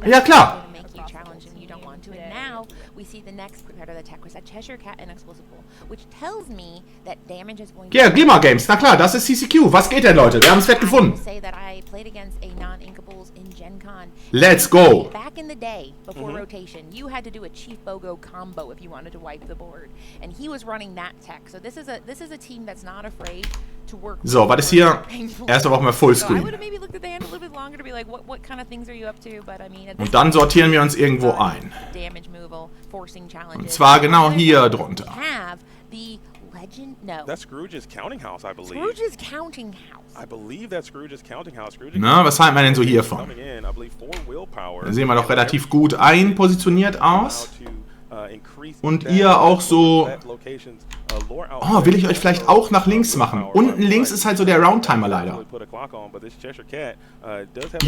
Ja, klar. Ja, Glimmer Games, na klar, das ist CCQ. Was geht denn, Leute? Wir haben es fett gefunden. Let's go. Back in the day, before rotation, you had to do a Chief Bogo combo if you wanted to wipe the board, and he was running that tech. So this is a team that's not afraid to work. So, was ist hier? Erst aber auch mal Fullscreen. Und dann sortieren wir uns irgendwo ein. Und zwar genau hier drunter. That's Scrooge's counting house, I believe. Scrooge's counting house. I believe that's Scrooge's counting house. Na, was halten wir denn so hiervon? Da sehen wir doch relativ gut einpositioniert aus. Und ihr auch so... Oh, will ich euch vielleicht auch nach links machen? Unten links ist halt so der Roundtimer leider.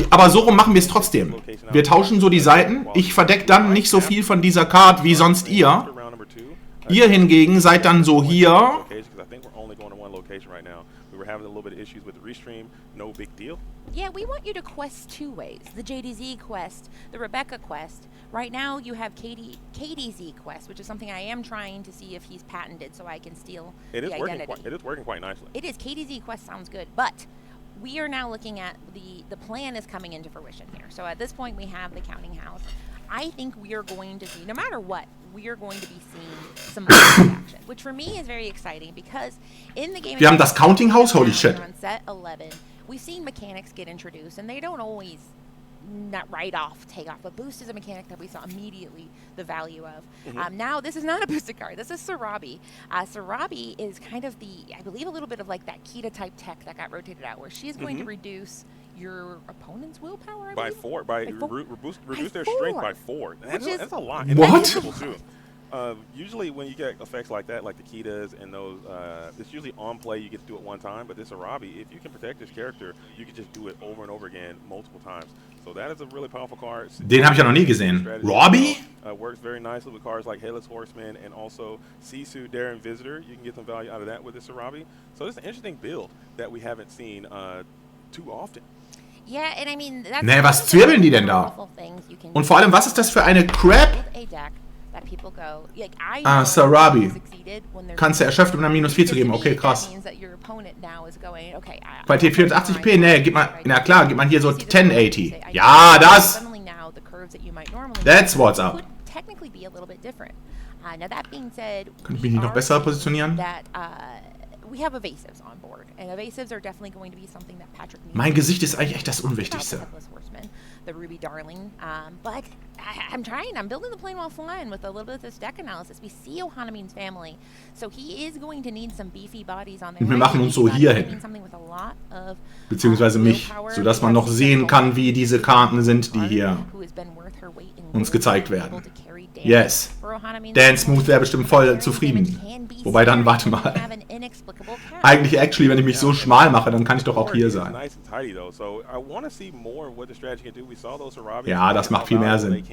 Aber so rum machen wir es trotzdem. Wir tauschen so die Seiten. Ich verdecke dann nicht so viel von dieser Card wie sonst ihr. Ihr hingegen seid dann so hier. Yeah, we want you to quest two ways. The JDZ quest, the Rebecca quest. Right now you have KDZ quest, which is something I am trying to see if he's patented so I can steal the identity. It is working quite nicely. It is. KDZ quest sounds good, but we are now looking at the plan is coming into fruition here. So at this point we have the counting house. I think we are going to see, no matter what, we are going to be seeing some action, which for me is very exciting because in the game... Wir haben das Counting House, holy shit. On set 11, we've seen mechanics get introduced, and they don't always not right off take off. But boost is a mechanic that we saw immediately the value of. Now, this is not a boosted card. This is Sarabi. Sarabi is kind of I believe, a little bit of like that Kita type tech that got rotated out, where she's going to reduce your opponent's willpower, by 4, reduce their strength by 4. That's a lot. What? Usually when you get effects like that, like the Kitas and those, it's usually on play, you get to do it one time, but this Arabi, if you can protect this character, you can just do it over and over again, multiple times. So that is a really powerful card. Den habe ich ja noch nie gesehen. Robbie? Works very nicely with cards like Headless Horseman and also Sisu, Darren Visitor. You can get some value out of that with this Arabi. So it's an interesting build that we haven't seen too often. Yeah, and I mean, that's Nee, was zwirbeln die denn da? Und vor allem, was ist das für eine Crap? Sarabi. Kannst du erschöpft, um dann -4 zu geben. Okay, krass. Bei T84p, nee, gib mal, na klar, gib mal hier so 1080. Ja, das! That's what's up. Kann ich mich nicht noch besser positionieren? Mein Gesicht ist eigentlich echt das Unwichtigste. The Ruby Darling, but I'm trying. I'm building the plane while flying with a little bit of this deck analysis. We see Ohanamin's family, so he is going to need some beefy bodies on there. Wir machen uns so hier hin, beziehungsweise mich, sodass man noch sehen kann, wie diese Karten sind, die hier uns gezeigt werden. Yes. Dan Smooth wäre bestimmt voll zufrieden. Wobei dann, warte mal. Eigentlich, actually, wenn ich mich so schmal mache, dann kann ich doch auch hier sein. Ja, das macht viel mehr Sinn.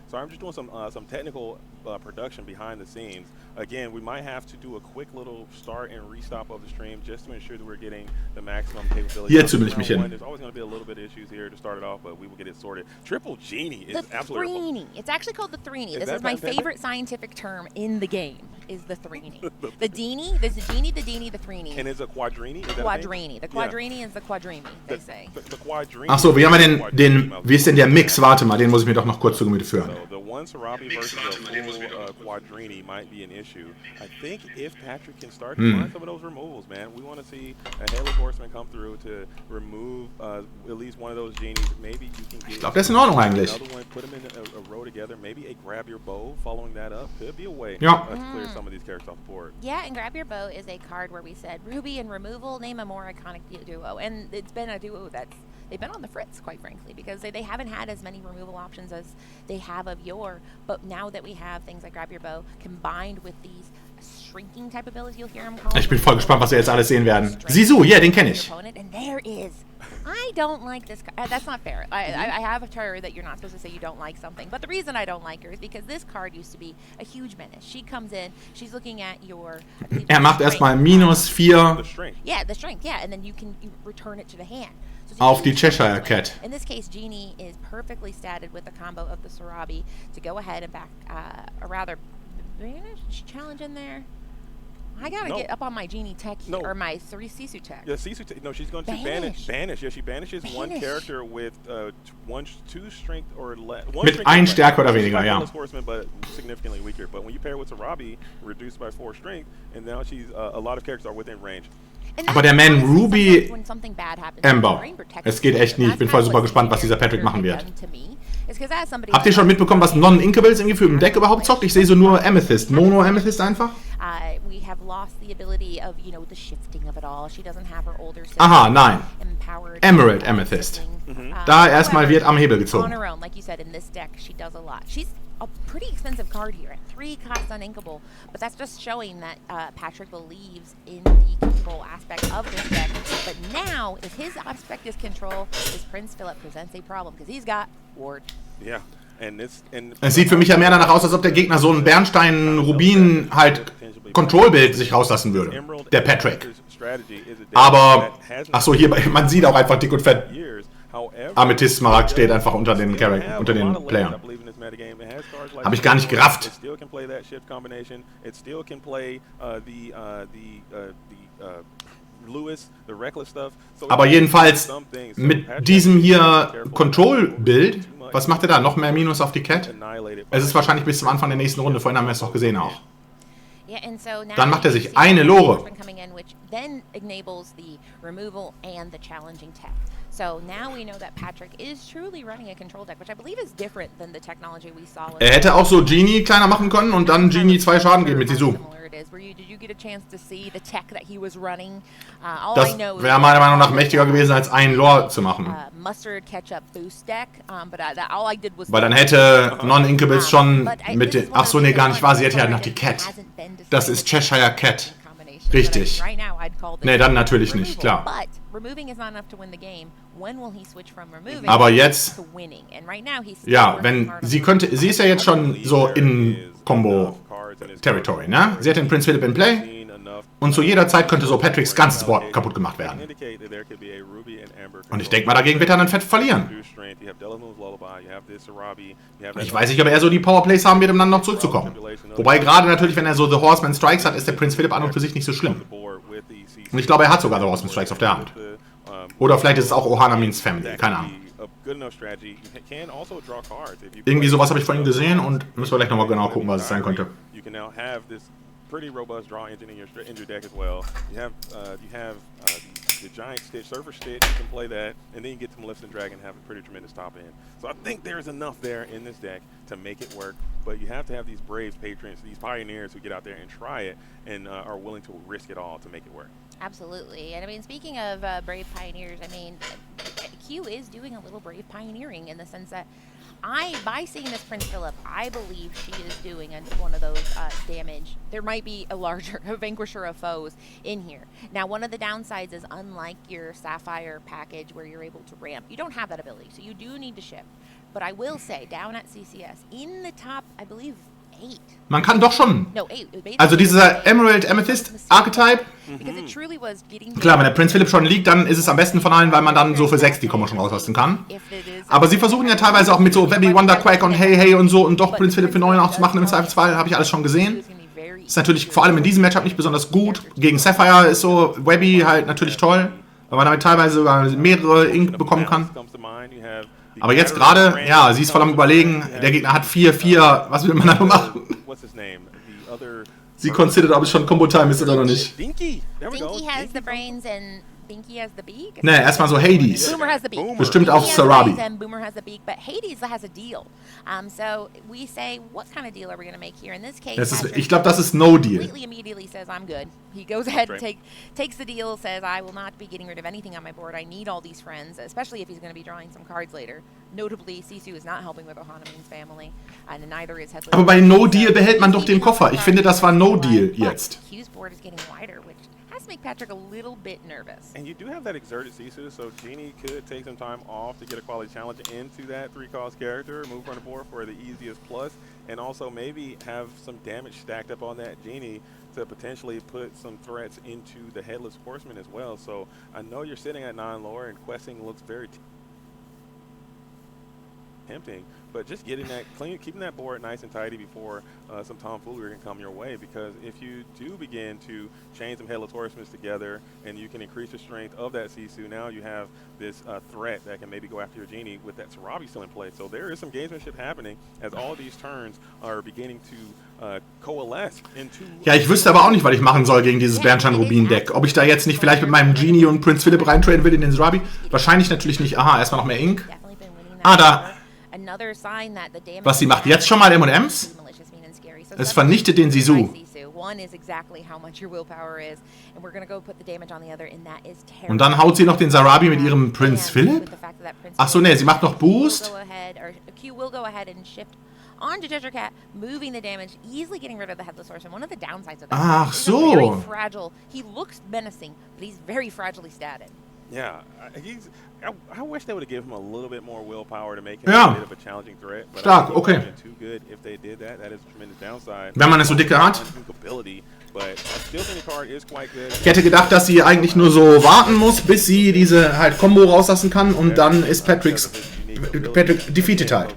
So I'm just doing some technical production behind the scenes. Again, we might have to do a quick little start and restop of the stream just to ensure that we're getting the maximum capability. Hier zümmel ich mich hin. There's always going to be a little bit of issues here to start it off, but we will get it sorted. Triple Genie is absolutely... The Threenie. It's actually called the Threenie. This is my favorite scientific term in the game, is the Threenie. The Deenie, there's the Genie, the Deenie, the Threenie. And is it Quadrini? Quadrini. The Quadrini is the Quadrini, they say. The Quadrini. Achso, wie haben wir den, wie ist denn der Mix? Warte mal, den muss ich mir doch noch kurz zu Gemüte führen. So the one Sarabi versus the full Quadrini might be an issue. I think if Patrick can start to find some of those removals, man, we want to see a Headless Horseman come through to remove at least one of those genies. Maybe you can get... Ich glaube, das ist in Ordnung eigentlich. Another one, put them in a row together. Maybe a Grab Your Bow following that up could be a way ja. To clear some of these characters off the board. Yeah, and Grab Your Bow is a card where we said Ruby and removal, name a more iconic duo. And it's been a duo that's they've been on the fritz, quite frankly, because they haven't had as many removal options as they have of yore. But now that we have things like Grab Your Bow combined with these shrinking type abilities, you'll hear them call. Ich bin voll gespannt, was wir jetzt alles sehen werden. Sisu, yeah, den kenne ich. And there is. I don't like this card. That's not fair. I have a terror that you're not supposed to say you don't like something. But the reason I don't like her is because this card used to be a huge menace. She comes in, she's looking at your... macht erstmal -4. Yeah, the strength, yeah. And then you return it to the hand. auf die Cheshire Cat. In this case, Genie is perfectly statted with the combo of the Sorabi to go ahead and back a rather challenge in there. I gotta get up on my Genie tech here, or my Sisu tech. Yeah, Sisu tech. No, she's going to banish. Yeah, she banishes one character with 2 strength or less. Mit 1 Stärke oder weniger, ja. Horseman, but significantly weaker. But when you pair it with Sorabi, reduced by 4 strength, and now she's a lot of characters are within range. Aber der Man Ruby Amber. Es geht echt nicht. Ich bin voll super gespannt, was dieser Patrick machen wird. Habt ihr schon mitbekommen, was Noninkables irgendwie für ein Deck überhaupt zockt? Ich sehe so nur Amethyst. Mono Amethyst einfach. Aha, nein. Emerald Amethyst. Da erstmal wird am Hebel gezogen. A pretty expensive card here at 3 cost uninkable, but that's just showing that Patrick believes in the control aspect of this deck. But now, if his aspect is control, this Prince Philip presents a problem because he's got Ward. Yeah. Es sieht für mich ja mehr danach aus, als ob der Gegner so einen Bernstein-Rubin halt Control-Bild sich rauslassen würde. Der Patrick. Aber, achso, hier, man sieht auch einfach dick und fett. Amethyst Smaragd steht einfach unter den Playern. Habe ich gar nicht gerafft. Aber jedenfalls mit diesem hier Control-Bild, was macht er da? Noch mehr Minus auf die Cat? Es ist wahrscheinlich bis zum Anfang der nächsten Runde, vorhin haben wir es doch gesehen auch. Dann macht er sich eine Lore. Er hätte auch so Genie kleiner machen können und dann Genie 2 Schaden geben mit Sisu. Das wäre meiner Meinung nach mächtiger gewesen, als einen Lore zu machen. Weil dann hätte Noninkables schon mit den... Achso, nee, gar nicht wahr, sie hätte ja noch die Cat. Das ist Cheshire Cat. Richtig. Nee, dann natürlich nicht, klar. Aber jetzt... Ja, wenn... Sie ist ja jetzt schon so in Combo-Territory, ne? Sie hat den Prince Philip in Play. Und zu jeder Zeit könnte so Patricks ganzes Board kaputt gemacht werden. Und ich denke mal, dagegen wird er dann fett verlieren. Ich weiß nicht, ob er so die Powerplays haben wird, um dann noch zurückzukommen. Wobei gerade natürlich, wenn er so The Horseman Strikes hat, ist der Prince Philip an und für sich nicht so schlimm. Und ich glaube, er hat sogar The Horseman Strikes auf der Hand. Oder vielleicht ist es auch Ohana Means Family, keine Ahnung. Irgendwie sowas habe ich von ihm gesehen und müssen wir gleich nochmal genau gucken, was es sein könnte. Pretty robust draw engine in your deck as well. You have the giant stitch, surfer stitch. You can play that, and then you get some lifts and drag and have a pretty tremendous top end. So I think there's enough there in this deck to make it work. But you have to have these brave patrons, these pioneers who get out there and try it and are willing to risk it all to make it work. Absolutely. And I mean, speaking of brave pioneers, I mean, Q is doing a little brave pioneering in the sense that by seeing this Prince Philip, I believe she is doing one of those damage. There might be a vanquisher of foes in here. Now, one of the downsides is unlike your Sapphire package where you're able to ramp, you don't have that ability, so you do need to ship. But I will say, down at CCS, in the top, I believe, 8. Man kann doch schon. Also dieser Emerald Amethyst Archetype. Klar, wenn der Prince Philip schon liegt, dann ist es am besten von allen, weil man dann so für 6 die Kombo schon rauslassen kann. Aber sie versuchen ja teilweise auch mit so Webby, Wonder Quack und Hey und so und doch Prince Philip für 9 auch zu machen im Zweifelsfall, habe ich alles schon gesehen. Ist natürlich vor allem in diesem Matchup nicht besonders gut. Gegen Sapphire ist so Webby halt natürlich toll, weil man damit teilweise sogar mehrere Ink bekommen kann. Aber jetzt gerade, ja, sie ist voll am Überlegen, der Gegner hat 4-4, was will man da noch machen? Sie considert, ob es schon Combo-Time ist oder noch nicht. Dinky has the brains and Binky has the beak. Ne, erstmal so Hades. Boomer has the beak. Bestimmt auch Sorabi. Boomer has the beak, but Hades has a deal. So we say, what kind of deal are we going to make here? In this case, ich glaube, das ist No Deal. Immediately says, I'm good. He goes ahead and takes the deal, says, I will not be getting rid of anything on my board. I need all these friends, especially if he's going to be drawing some cards later. Notably, Sisu is not helping with Ohana Means family, and neither is Headless. Aber bei No Deal behält man doch den Koffer. Ich finde, das war No Deal jetzt. Q's board is getting wider, which has to make Patrick a little bit nervous. And you do have that exerted Sisu, so Genie could take some time off to get a quality challenge into that 3-cost character, move on the board for the easiest plus, and also maybe have some damage stacked up on that Genie to potentially put some threats into the Headless Horseman as well. So I know you're sitting at 9 lore, and questing looks very tempting, but just getting that clean, keeping that board nice and tidy before some tomfoolery can come your way. Because if you do begin to chain some Headless Horsemen together and you can increase the strength of that Sisu, now you have this threat that can maybe go after your Genie with that Sarabi still in play. So there is some gamesmanship happening as all these turns are beginning to coalesce into... Ja, ich wüsste aber auch nicht, was ich machen soll gegen dieses Bernstein-Rubin-Deck. Ob ich da jetzt nicht vielleicht mit meinem Genie und Prinz Philipp reintraden will in den Sarabi? Wahrscheinlich natürlich nicht. Aha, erstmal noch mehr Ink. Ah, da. Was, sie macht jetzt schon mal M&Ms? Es vernichtet den Sisu. Und dann haut sie noch den Sarabi mit ihrem Prinz Philipp? Achso, ne, sie macht noch Boost. Onto Cheshire Cat, moving the damage, easily getting rid of the Headless Horseman. One of the downsides of that. Ach so. Very fragile. He looks menacing, but he's very fragilely statted. Yeah, I wish they would have given him a little bit more willpower to make him a bit of a challenging threat. But stark, okay. Too good if they did that. That is a tremendous downside. Wenn man es so dicke hat. But I still think the card is quite good. Ich hätte gedacht, dass sie eigentlich nur so warten muss, bis sie diese halt Combo rauslassen kann und dann ist Patrick defeated halt.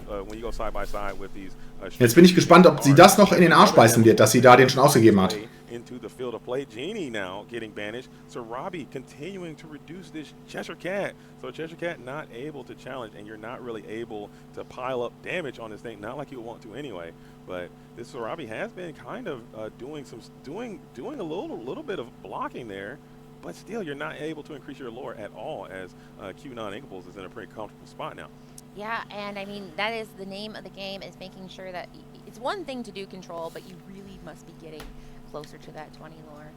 Jetzt bin ich gespannt, ob sie das noch in den Arsch beißen wird, dass sie da den schon ausgegeben hat. Into the field of play. Genie now getting banished. Sarabi continuing to reduce this Cheshire Cat. So Cheshire Cat not able to challenge, and you're not really able to pile up damage on this thing. Not like you want to anyway. But this Sarabi has been kind of doing a little bit of blocking there. But still, you're not able to increase your lore at all, as Q Noninkables is in a pretty comfortable spot now. Yeah, and I mean, that is the name of the game, is making sure that it's one thing to do control, but you really must be getting closer to that 20 lore.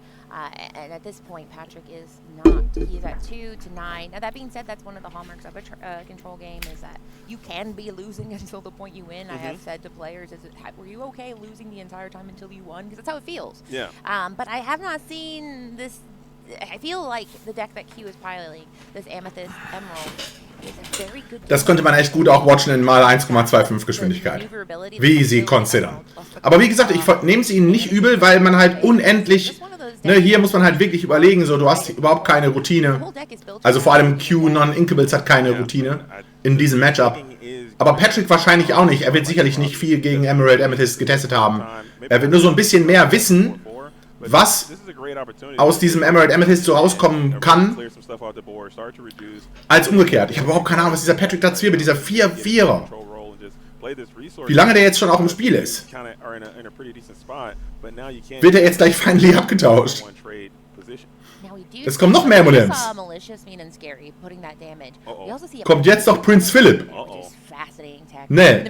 And at this point, Patrick is not. He's at 2 to 9. Now, that being said, that's one of the hallmarks of a control game, is that you can be losing until the point you win. I have said to players, were you okay losing the entire time until you won? Because that's how it feels. Yeah. But I have not seen this. I feel like the deck that Q is piloting, this Amethyst Emerald, is a very good. Das könnte man echt gut auch watchen in mal 1,25 Geschwindigkeit. Wie sie considern. Aber wie gesagt, ich nehme es ihnen nicht übel, weil man halt unendlich... Ne, hier muss man halt wirklich überlegen, so, du hast überhaupt keine Routine. Also vor allem Q Noninkables hat keine Routine in diesem Matchup. Aber Patrick wahrscheinlich auch nicht. Er wird sicherlich nicht viel gegen Emerald Amethyst getestet haben. Er wird nur so ein bisschen mehr wissen, was aus diesem Emerald Amethyst so rauskommen kann, als umgekehrt. Ich habe überhaupt keine Ahnung, was dieser Patrick da zwirbelt, dieser 4-4er. Wie lange der jetzt schon auch im Spiel ist. Wird er jetzt gleich finally abgetauscht? Es kommen noch mehr M&Ms. Kommt jetzt noch Prinz Philipp. Nee,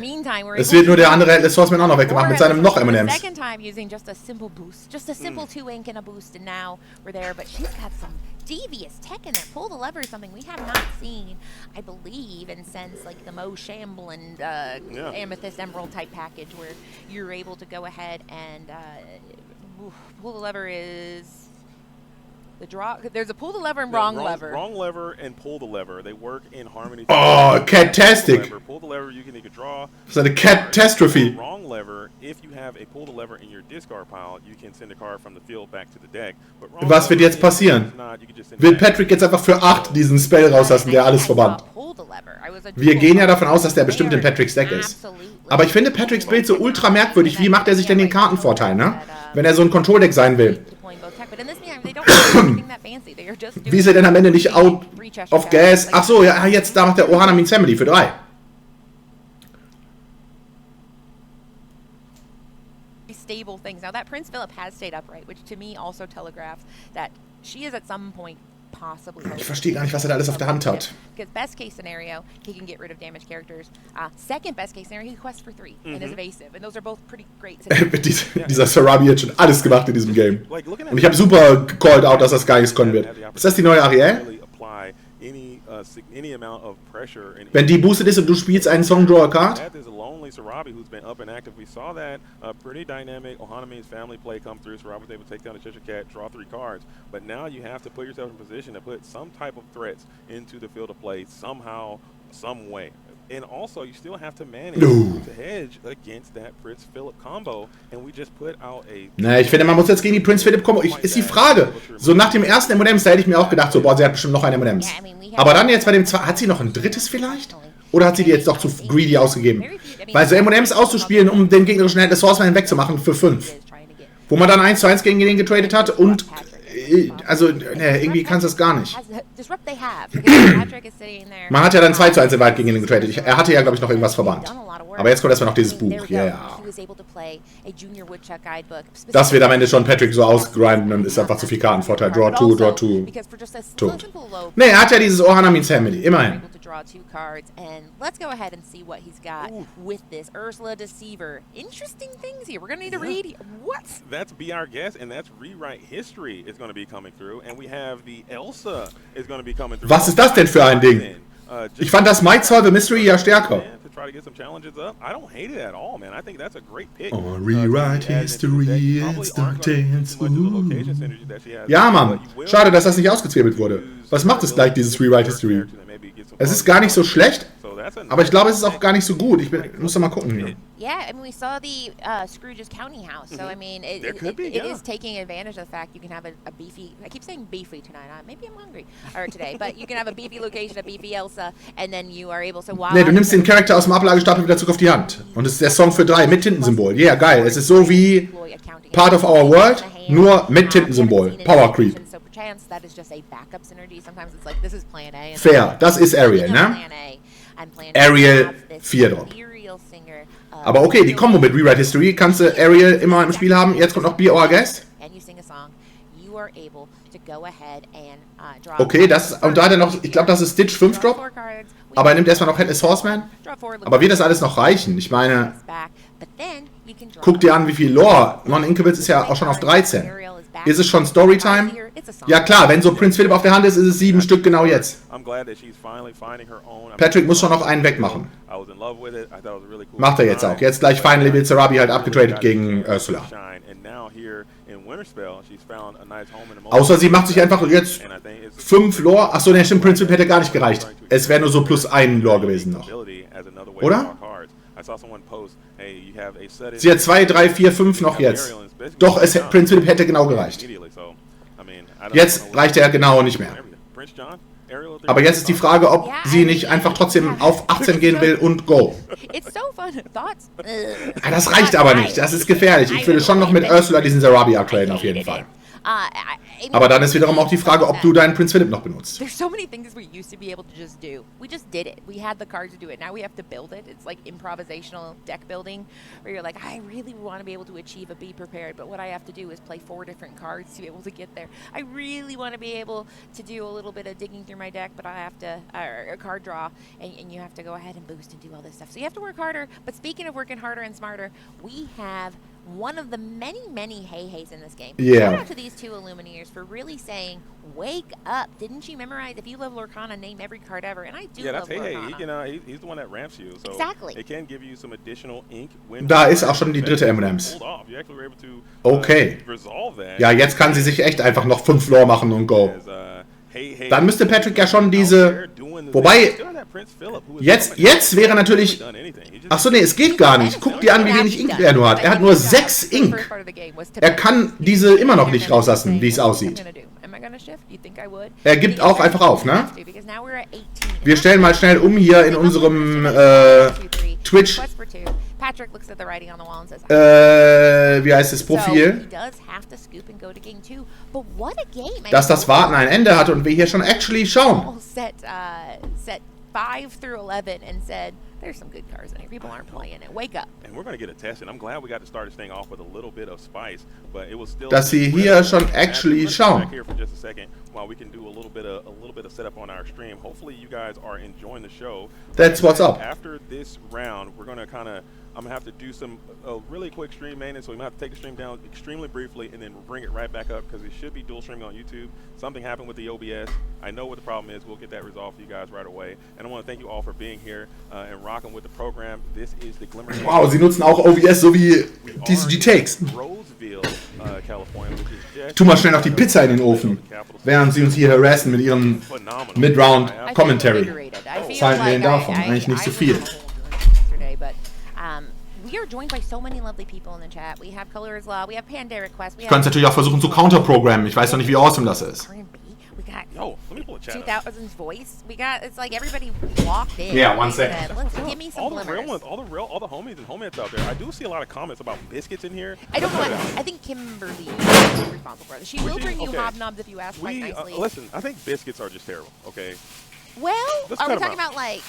es wird nur der andere Headless Horseman auch noch weggemacht mit seinem noch M&Ms. Devious tech in there. Pull the lever is something we have not seen, I believe, and since like the Mo Shamblin Amethyst Emerald type package, where you're able to go ahead and pull the lever is the draw. There's a pull the lever and wrong lever. Wrong lever and pull the lever. They work in harmony. Oh, catastic! Pull the lever, you can draw. It's a catastrophe. Wrong lever. If you have a pull the lever in your discard pile, you can send a card from the field back to the deck. Was wird jetzt passieren? Will Patrick jetzt einfach für 8 diesen Spell rauslassen, der alles verbannt? Wir gehen ja davon aus, dass der bestimmt in Patricks Deck ist. Aber ich finde Patricks Bild so ultra merkwürdig. Wie macht er sich denn den Kartenvorteil, ne? Wenn er so ein Control-Deck sein will. Wie ist er denn am Ende nicht out of gas? Achso, ja, jetzt da macht der Ohana Means Family für 3. Stable things. Now that Prince Philip has stayed upright, which to me also telegraphs that she is at some point possibly. Ich verstehe gar nicht, was er da alles auf der Hand hat. Because best case scenario, he can get rid of damaged characters. Second best case scenario, he quests for 3 and is evasive, and those are both pretty great. Dieser Sarabi hat schon alles gemacht in diesem Game. Und ich habe super called out, dass das gar nichts können wird. Ist das die neue Ariel? Wenn die boosted ist und du spielst einen Song Draw a Card? Sarabi, who's been up and active. We saw that pretty dynamic Ohaname's family play come through. Sarabi was able to take down the Cheshire Cat, draw 3 cards. But now you have to put yourself in position to put some type of threats into the field of play somehow, some way. And also, you still have to manage to hedge against that Prince Philip combo. And we just put out a. Na, ich finde, man muss jetzt gegen die Prince Philip kommen. Ist die Frage. So nach dem ersten M&M's, da hätte ich mir auch gedacht, so, boah, sie hat bestimmt noch ein M&M's. Aber dann jetzt bei dem zweiten, hat sie noch ein drittes vielleicht? Oder hat sie die jetzt doch zu greedy ausgegeben? Weil so M&M's auszuspielen, um den gegnerischen Swordsman wegzumachen für 5. Wo man dann 1:1 gegen den getradet hat und. Also, ne, irgendwie kannst du das gar nicht. Man hat ja dann 2:1 in Wald gegen ihn getradet. Er hatte ja, glaube ich, noch irgendwas verbannt. Aber jetzt kommt erstmal noch dieses Buch. Ja, ja. Das wird am Ende schon Patrick so ausgrinden und ist einfach zu viel Kartenvorteil. Draw 2, Draw 2. Tot. Ne, er hat ja dieses Ohana Means Family. Immerhin. Draw 2 cards, and let's go ahead and see what he's got with this Ursula Deceiver. Interesting things here. We're gonna need to read. What? That's Be Our Guest, and that's Rewrite History is gonna be coming through, and we have the Elsa is gonna be coming through. Was ist das denn für ein Ding? Ich fand das Might Solve a Mystery ja stärker. Try to get some challenges up. I don't hate it at all, man. I think that's a great pick. Oh, Rewrite History and Dark Tales. Ja, Mann. Schade, dass das nicht ausgezwirbelt wurde. Was macht es gleich, dieses Rewrite History? Es ist gar nicht so schlecht, aber ich glaube, es ist auch gar nicht so gut. Ich muss doch mal gucken hier. Yeah, I mean, we saw the Scrooge's County House, so I mean, it is taking advantage of the fact you can have a beefy. I keep saying beefy tonight. Maybe I'm hungry or today, but you can have a beefy location, a beefy Elsa, and then you are able to. Ne, du nimmst den Charakter aus dem Ablagestapel wieder zurück auf die Hand. Und es ist der Song für 3 mit Tintensymbol. Ja, yeah, geil. Es ist so wie Part of Our World, nur mit Tintensymbol. Power Creep. Fair, das ist Ariel, ne? Ariel 4 Drop. Aber okay, die Kombo mit Rewrite History kannst du Ariel immer im Spiel haben. Jetzt kommt noch Be Our Guest. Okay, das und da hat er noch, ich glaube, das ist Stitch 5 Drop. Aber er nimmt erstmal noch Headless Horseman. Aber wird das alles noch reichen? Ich meine, guck dir an, wie viel Lore. Noninkables ist ja auch schon auf 13. Ist es schon Storytime? Ja klar, wenn so Prince Philip auf der Hand ist, ist es 7 Stück genau jetzt. Patrick muss schon noch einen wegmachen. Macht er jetzt auch. Jetzt gleich Finally wird Sarabi halt abgetradet gegen Ursula. Außer sie macht sich einfach jetzt 5 Lore. Achso, ne, stimmt, Prince Philip hätte gar nicht gereicht. Es wäre nur so +1 Lore gewesen noch. Oder? Sie hat 2, 3, 4, 5 noch jetzt. Doch, Prince Philip hätte genau gereicht. Jetzt reicht er genau nicht mehr. Aber jetzt ist die Frage, ob sie nicht einfach trotzdem auf 18 gehen will und go. Das reicht aber nicht, das ist gefährlich. Ich würde schon noch mit Ursula diesen Sarabi upgraden auf jeden Fall. Aber dann ist wiederum auch die Frage, ob du deinen Prince Philip noch benutzt. There's so many things we used to be able to just do. We just did it. We had the cards to do it. Now we have to build it. It's like improvisational deck building, where you're like, I really want to be able to achieve a be prepared, but what I have to do is play 4 different cards to be able to get there. I really want to be able to do a little bit of digging through my deck, but I have to, a card draw, and you have to go ahead and boost and do all this stuff. So you have to work harder. But speaking of working harder and smarter, we have one of the many hey-hays in this game. Yeah. Shout out to these 2 Illumineers for really saying, wake up. Didn't you memorize, if you love Lorcana, name every card ever? And I do love Lorcana. He's the one that ramps you. So exactly. It can give you some additional ink. Da ist auch schon die dritte M&M's. Okay. Ja, jetzt kann sie sich echt einfach noch 5 Lore machen und go. Dann müsste Patrick ja schon diese... Wobei, jetzt wäre natürlich... Achso, nee, es geht gar nicht. Guck dir an, wie wenig Ink er nur hat. Er hat nur 6 Ink. Er kann diese immer noch nicht rauslassen, wie es aussieht. Er gibt auch einfach auf, ne? Wir stellen mal schnell um hier in unserem Twitch. Wie heißt das Profil? Dass das Warten ein Ende hat und wir hier schon actually schauen. There's some good cards in here. People aren't playing it. Wake up. And we're going to get a test, and I'm glad we got to start this thing off with a little bit of spice, but it was still. Dass sie hier schon actually schauen. Here for just a second, while we can do a little bit of setup on our stream. Hopefully, you guys are enjoying the show. That's what's up. After this round, we're going to I'm going to have to do some really quick stream maintenance, so we might have to take the stream down extremely briefly and then bring it right back up because it should be dual streaming on YouTube. Something happened with the OBS. I know what the problem is. We'll get that resolved for you guys right away. And I want to thank you all for being here and rocking with the program. This is the Glimmer. Wow, sie nutzen auch OBS so wie TCG Takes. Roseville, California. Tu mal schnell noch die Pizza in den Ofen, während sie uns hier harassen mit ihrem Mid-Round Commentary. Was halten wir denn davon? Eigentlich nicht so viel. We are joined by so many lovely people in the chat. We have Color's Law, we have Panda Request. Ich kann es natürlich auch versuchen zu counterprogrammen. Ich weiß noch nicht, wie awesome das ist. We got Yo, let me pull a chat 2000's voice. We got, it's like everybody walked in. Yeah, 1 second. Give me some glimmers. All the homies and homies out there. I do see a lot of comments about biscuits in here. I don't know what, I think Kimberly is responsible for this. She will bring you hobnobs if you ask quite nicely. Listen, I think biscuits are just terrible, okay? Well, are we talking about like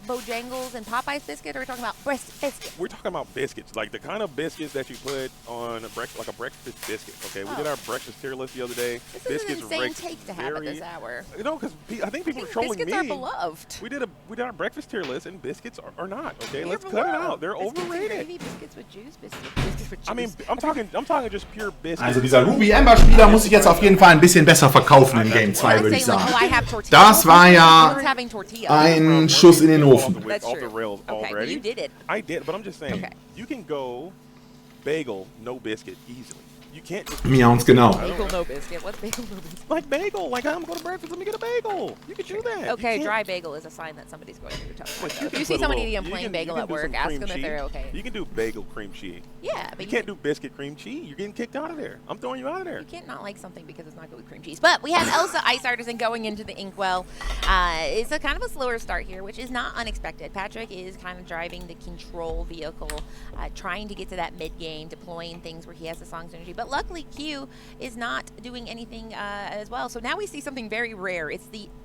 Bojangles and Popeye's biscuit, or are we talking about biscuit? We're talking about biscuits, like the kind of biscuits that you put on a like a breakfast biscuit. Okay, we did our breakfast tier list the other day. This is an insane take to have at this hour. You know, because I think people are trolling biscuits me. Biscuits are beloved. We did our breakfast tier list, and biscuits are not. Okay, let's cut it out. They're overrated. Biscuits with juice, biscuits with juice. I mean, I'm talking just pure biscuits. Also dieser Ruby Ember Spieler muss sich jetzt auf jeden Fall ein bisschen besser verkaufen in Game 2, würde ich sagen. Das war ja ein Schuss in den Ofen. Rails okay, already. You did it. I did, but I'm just saying, you can go bagel, no biscuit, easily. You can't just... Miauns, genau. Bagel, no biscuit. What's bagel, no biscuit? Like bagel. Like, I'm going to breakfast, let me get a bagel. You can do that. Okay, dry bagel is a sign that somebody's going through tough time. If you see somebody eating a plain bagel at work, ask them if they're okay. You can do bagel cream cheese. Yeah, but you can't do biscuit cream cheese. You're getting kicked out of there. I'm throwing you out of there. You can't not like something because it's not good with cream cheese. But we have Elsa Ice Artisan going into the Inkwell. It's a kind of a slower start here, which is not unexpected. Patrick is kind of driving the control vehicle, trying to get to that mid game, deploying things where he has the Song's energy. But luckily, Q is not doing anything as well. So now we see something very rare.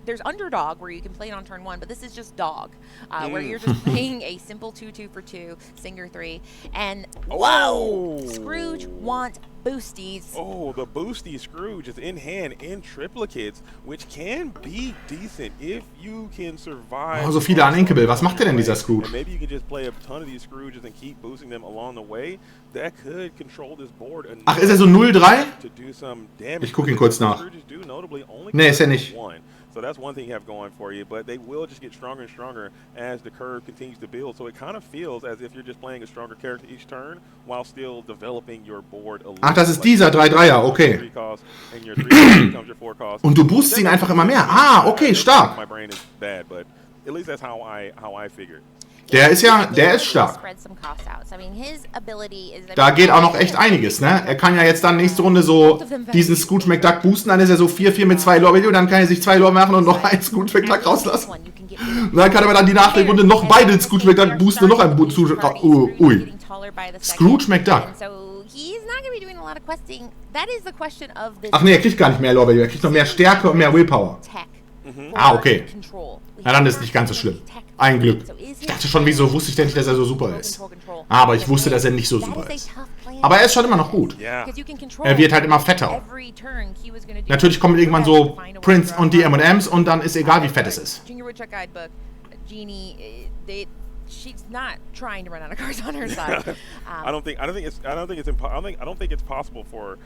There's Underdog where you can play it on turn 1, but this is just Dog, where you're just playing a simple 2-2 for 2, Singer 3, and whoa! Scrooge wants boosties. Oh, the boosty Scrooge is in hand in triplicates, which can be decent if you can survive. Oh, so viele Noninkables. Was macht denn dieser Scrooge? And maybe you can just play a ton of these Scrooges and keep boosting them along the way. That could control this board enough. Ach, ist er so 0-3? To do some damage. Ich gucke ihn kurz nach. Only Nee, ist er nicht. So that's one thing you have going for you, but they will just get stronger and stronger as the curve continues to build. So it kind of feels as if you're just playing a stronger character each turn while still developing your board a little. Ach, das ist dieser 3-3er, okay. Und du boostest ihn einfach immer mehr. Ah, okay, stark. My brain is bad, but at least that's how I figured. Der ist stark. Da geht auch noch echt einiges, ne? Er kann ja jetzt dann nächste Runde so diesen Scrooge McDuck boosten, dann ist er so 4-4 mit 2 Lore und dann kann er sich 2 Lore machen und noch einen Scrooge McDuck rauslassen. Und dann kann er dann die Nachrichtrunde noch beide Scrooge McDuck boosten und noch einen Ui. Scrooge McDuck. Ach nee, er kriegt gar nicht mehr Lore, er kriegt noch mehr Stärke und mehr Willpower. Ah, okay. Na, dann ist es nicht ganz so schlimm. Ein Glück. Ich dachte schon, wieso wusste ich denn nicht, dass er so super ist. Aber ich wusste, dass er nicht so super ist. Aber er ist schon immer noch gut. Er wird halt immer fetter. Natürlich kommen irgendwann so Prince und die M&M's und dann ist egal, wie fett es ist. She's not trying to run out of cards on her side. I don't think it's possible for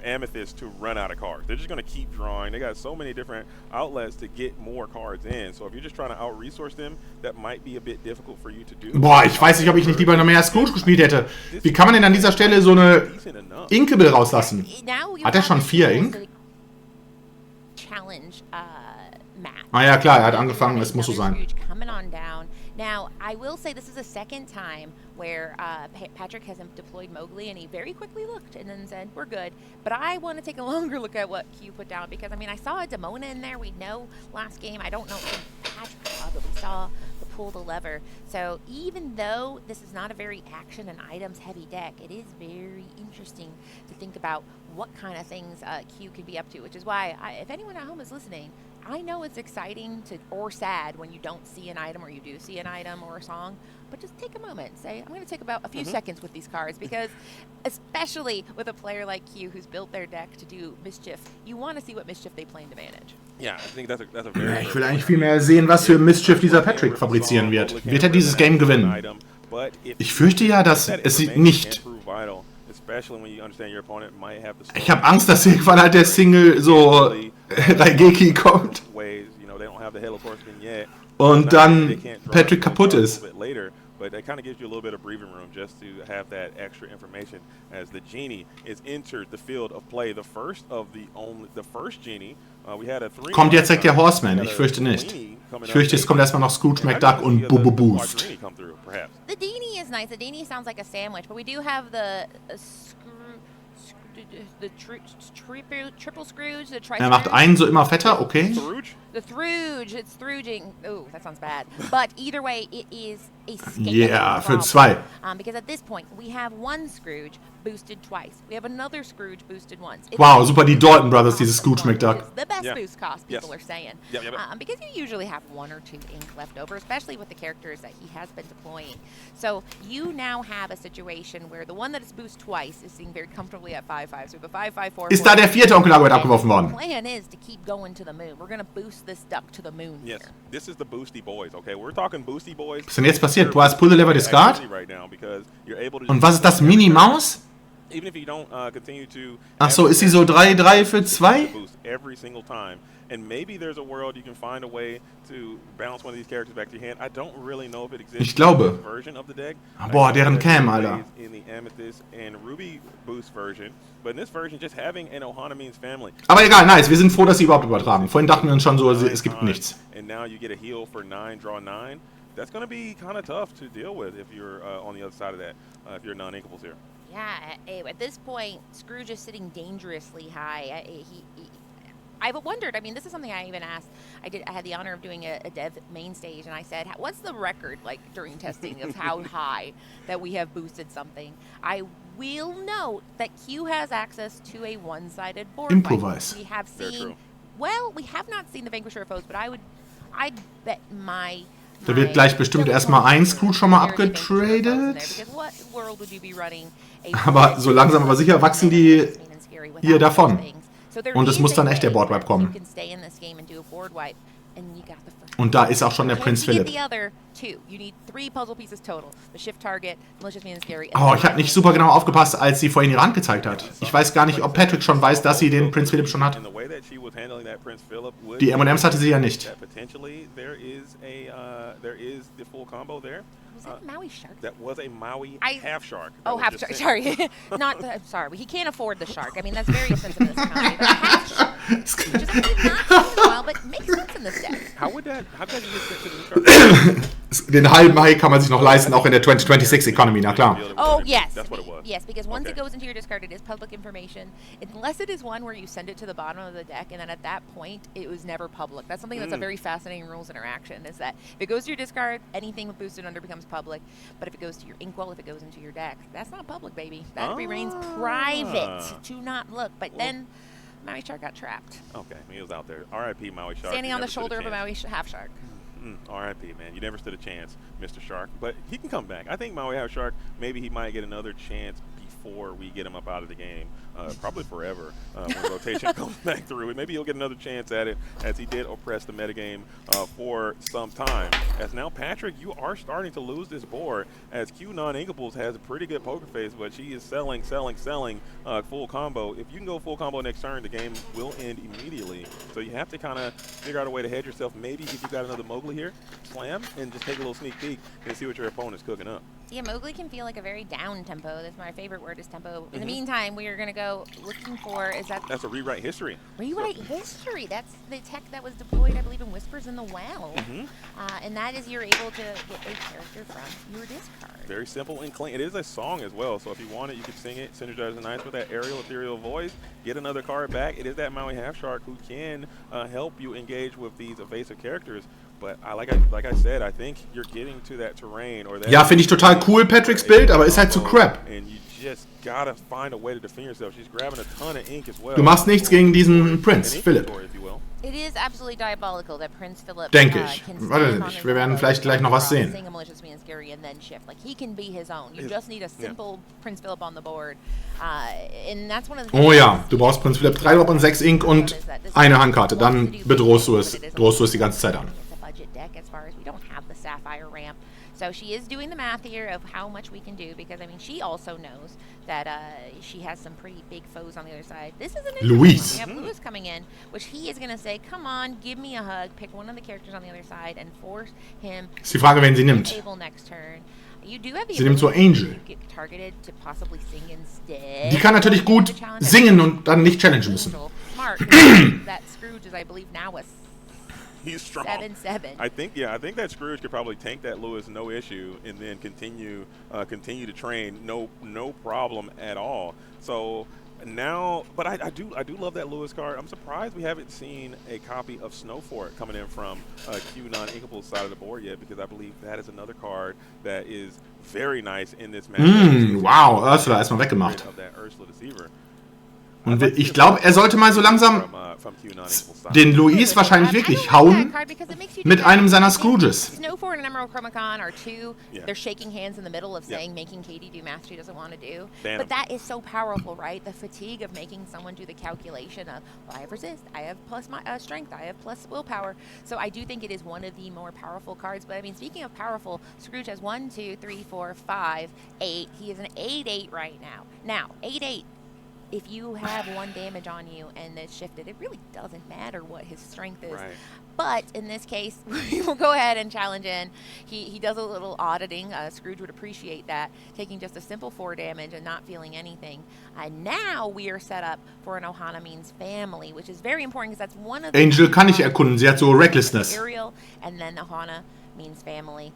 Amethyst to run out of cards. They're just going to keep drawing. They got so many different outlets to get more cards in. So if you're just trying to out-resource them, that might be a bit difficult for you to do. Boah, ich weiß nicht, ob ich nicht lieber noch mehr Scrooge gespielt hätte. Wie kann man denn an dieser Stelle so eine Inkable rauslassen? Hat er schon 4 Ink? Ah ja, klar, er hat angefangen, es muss so sein. Now, I will say this is the second time where Patrick has deployed Mowgli, and he very quickly looked and then said, we're good. But I want to take a longer look at what Q put down, because, I mean, I saw a Demona in there. We know last game. I don't know if Patrick saw, but we saw the pull the lever. So even though this is not a very action and items heavy deck, it is very interesting to think about what kind of things Q could be up to, which is why, if anyone at home is listening, I know it's exciting or sad when you don't see an item or you do see an item or a song, but just take a moment and say, I'm going to take about a few seconds with these cards, because especially with a player like Q who's built their deck to do mischief, you want to see what mischief they play to manage. Yeah, I think that's a very ich will eigentlich viel mehr sehen, was für Mischief dieser Patrick fabrizieren wird. Wird er dieses Game gewinnen? Ich fürchte ja, dass es nicht. Ich habe Angst, dass irgendwann halt der Single so Raigeki kommt und dann Patrick kaputt ist. but that kind of gives you a little bit of breathing room just to have that extra information as the Genie is entered the field of play. The first Genie. We had a 3. Kommt jetzt direkt der Horseman? Ich fürchte nicht. Ich fürchte, es kommt erstmal noch Scrooge McDuck und Boo Boost. The Dini is nice. The Dini sounds like a sandwich, but we do have the triple Scrooge, the tri. Er macht einen so immer fetter, okay. The Throoge, it's Throoging. Oh, that sounds bad. But either way, it is a scale. Yeah, für 2. Because at this point, we have one Scrooge boosted twice. We have another Scrooge boosted once. Wow, super, die Dalton Brothers, dieses Scrooge McDuck. The best boost cost, people are saying. Because you usually have 1 or 2 ink left over, especially with the characters that he has been deploying. So you now have a situation where the one that is boosted twice is sitting very comfortably at 5/5. So the 5/5/4. Ist da der 4. Onkel Arbeit abgeworfen worden? The plan is to keep going to the moon. We're going to boost this duck to the moon. Yes, this is the Boosty Boys, okay? We're talking Boosty Boys. Was ist denn jetzt passiert? Du hast Pull the Lever Discard? Und was ist das? Mini-Maus? Ach so, ist sie so 3/3 für 2? Every single time. And maybe there's a world you can find a way to bounce one of these characters back to your hand. I don't really know if it exists. Ich glaube. Version of the deck. Boah, deren Cam, Alter. In the Amethyst and Ruby Boost version, but in this version just having an Ohana means family. Aber egal, nice. Wir sind froh, dass sie überhaupt übertragen. Vorhin dachten wir uns schon so, es gibt nichts. And now you get a heal for 9, draw 9. That's going to be kind of tough to deal with if you're on the other side of that. If you're Noninkables here. Yeah, at this point, Scrooge is sitting dangerously high. I've wondered. I mean, this is something I even asked. I had the honor of doing a dev main stage, and I said, "What's the record like during testing of how high that we have boosted something?" I will note that Q has access to a one-sided board. Improvise. We have seen. Well, we have not seen the Vanquisher of Foes, but I'd bet my. Da wird gleich bestimmt erstmal ein Scrooge schon mal abgetradet. Aber so langsam aber sicher wachsen die hier davon. Und es muss dann echt der Boardwipe kommen. Und da ist auch schon der Prinz Philip. Oh, ich habe nicht super genau aufgepasst, als sie vorhin ihre Hand gezeigt hat. Ich weiß gar nicht, ob Patrick schon weiß, dass sie den Prinz Philip schon hat. Die M&Ms hatte sie ja nicht. Was that Maui shark? That was a Maui half shark. Oh, half shark. Sorry. Sorry. He can't afford the shark. I mean, that's very expensive in this economy. But half shark. Which is not in a while, but makes sense in this deck. How could you get to the shark? Den halben Hai kann man sich noch leisten, auch in der 2026 Economy, na klar. Oh, yes. That's what it was. Yes, because once it goes into your discard, it is public information. Unless it is one where you send it to the bottom of the deck, and then at that point, it was never public. That's something that's a very fascinating rules interaction, is that if it goes to your discard, anything with boosted under becomes public. But if it goes to your inkwell, if it goes into your deck, that's not public, baby. That remains private to not look. But then Maui Shark got trapped. Okay, he was out there. R.I.P. Maui Shark. Standing on the shoulder of a Maui half shark. R.I.P. man, you never stood a chance, Mr. Shark. But he can come back. I think Maui half shark, maybe he might get another chance before we get him up out of the game. Probably forever when rotation comes back through. Maybe he'll get another chance at it, as he did oppress the metagame for some time. As now, Patrick, you are starting to lose this board, as Q Noninkables has a pretty good poker face, but she is selling full combo. If you can go full combo next turn, the game will end immediately. So you have to kind of figure out a way to hedge yourself. Maybe if you got another Mowgli here, slam and just take a little sneak peek and see what your opponent's cooking up. Yeah, Mowgli can feel like a very down tempo. That's my favorite word, is tempo. In the meantime, we are going to go looking for, That's a rewrite history. Rewrite history. That's the tech that was deployed, I believe, in Whispers in the Well. And that is you're able to get a character from your discard. Very simple and clean. It is a song as well, so if you want it, you can sing it, synergize the nice with that aerial ethereal voice, get another card back. It is that Maui half shark who can help you engage with these evasive characters. But like I said, I think you're getting to that terrain or that. Ja, finde ich total cool, Patricks Bild, aber ist halt zu crap. And you just gotta find a way to defend yourself. She's grabbing a ton of ink as well. Du machst nichts gegen diesen Prinz Philip. It is absolutely diabolical that Prince Philip Denke ich. Warte nicht, wir werden vielleicht gleich noch was sehen. Like, he can be his own. You just need a simple Prince Philip on the board. And that's one of the Oh ja, du brauchst Prinz Philip 3 Drop und 6 Ink und eine Handkarte. Dann bedrohst du es die ganze Zeit an. Deck as far as we don't have the Sapphire ramp. So she is doing the math here of how much we can do, because I mean she also knows that she has some pretty big foes on the other side. This is an Luis. We have Luis coming in, which he is going to say, come on, give me a hug, pick one of the characters on the other side and force him Ist die Frage, wen sie nimmt. table next turn. Sie nimmt so Angel. Die kann natürlich gut singen und dann nicht challengen müssen. He's strong. 7-7. I think that Scrooge could probably tank that Lewis no issue and then continue to train no problem at all. So now, but I do love that Lewis card. I'm surprised we haven't seen a copy of Snowfort coming in from Q Noninkables side of the board yet, because I believe that is another card that is very nice in this match. Wow, Ursula erstmal weggemacht. Und ich glaube, er sollte mal so langsam den Luis wahrscheinlich wirklich hauen mit einem seiner Scrooges. Snowfort and Emerald Chromacon are two. Yeah. They're shaking hands in the middle of saying making Katie do math she doesn't want to do. But that is so powerful, right? The fatigue of making someone do the calculation of, well, I have resist, I have plus my strength, I have plus willpower. So I do think it is one of the more powerful cards. But I mean, speaking of powerful, Scrooge has 1, 2, 3, 4, 5, 8. He is an 8/8 right now. Now, 8/8. If you have 1 damage on you and it's shifted, it really doesn't matter what his strength is. Right. But in this case, we will go ahead and challenge in. He does a little auditing. Scrooge would appreciate that, taking just a simple 4 damage and not feeling anything. And now we are set up for an Ohana Means Family, which is very important because that's one of the... Angel kann ich erkunden, sie hat so Recklessness. Ariel, and then Ohana Means Family.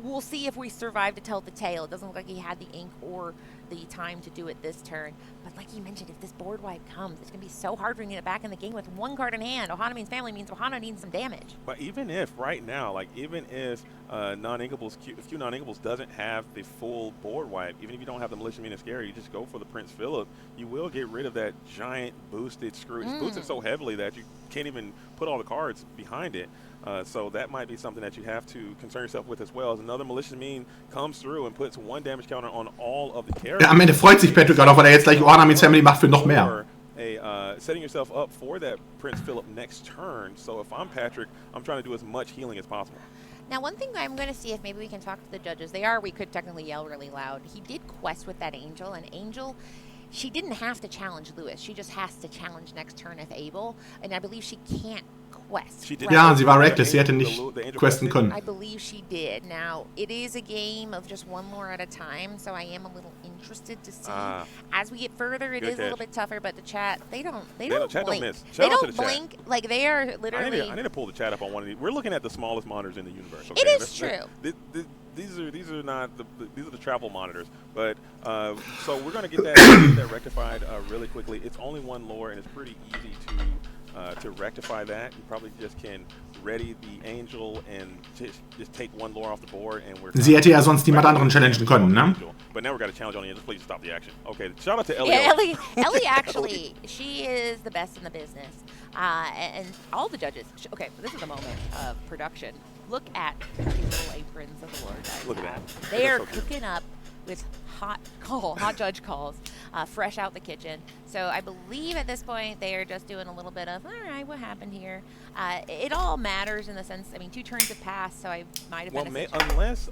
We'll see if we survive to tell the tale. It doesn't look like he had the ink or the time to do it this turn. But like you mentioned, if this board wipe comes, it's going to be so hard bringing it back in the game with 1 card in hand. Ohana Means Family means Ohana needs some damage. But even if right now, like even if Noninkables, if Q Noninkables doesn't have the full board wipe, even if you don't have the Malicious Mean and Scary, you just go for the Prince Philip, you will get rid of that giant boosted Scrooge. It's boosted so heavily that you can't even put all the cards behind it. So that might be something that you have to concern yourself with as well. As another Malicious Mean comes through and puts 1 damage counter on all of the characters. Ja, am Ende freut sich Patrick gerade auch, weil er jetzt gleich Ohana Means Family macht für noch mehr. Setting yourself up for that Prince Philip next turn. So if I'm Patrick, I'm trying to do as much healing as possible. Now, one thing I'm going to see if maybe we can talk to the judges. We could technically yell really loud. He did quest with that Angel, and Angel, she didn't have to challenge Lewis. She just has to challenge next turn if able. And I believe she can't quest. Ja, sie war reckless. Sie hätte nicht questen können. I believe she did. Now, it is a game of just 1 lore at a time, so I am a little interested to see. As we get further, it is a little bit tougher, but the chat, they don't blink. They don't blink. Like, they are literally... I need to pull the chat up on one of these. We're looking at the smallest monitors in the universe. Okay? It is true. These are not these are the travel monitors, but so we're gonna get that rectified really quickly. It's only 1 lore, and it's pretty easy to rectify that. You probably just can ready the Angel and just take 1 lore off the board, and we're. Sie hätte ja sonst niemand anderen challengen können, ne? But now we're gonna challenge on the Angel. Please stop the action. Okay, shout out to Ellie. Yeah, Ellie actually, she is the best in the business, and all the judges. Okay, this is a moment of production. Look at the little aprons of the Lord. Look at that. They are cooking up with hot judge calls, fresh out the kitchen. So I believe at this point they are just doing a little bit of, all right, what happened here? It all matters in the sense, I mean, 2 turns have passed, so I might have been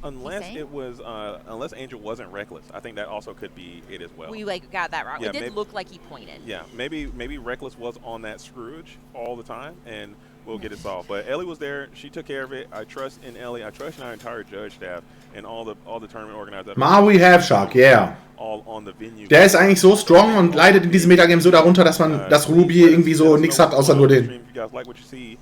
unless Angel wasn't reckless. I think that also could be it as well. We got that wrong. Yeah, it did look like he pointed. Yeah, maybe reckless was on that Scrooge all the time, and we'll get it solved. But Ellie was there. She took care of it. I trust in Ellie. I trust in our entire judge staff and all the tournament organizers. Maui Halfshark, yeah. All on the venue. Der ist eigentlich so strong und leidet in diesem Metagame so darunter, dass man das Ruby irgendwie so nichts hat, außer nur den. You guys like what you see,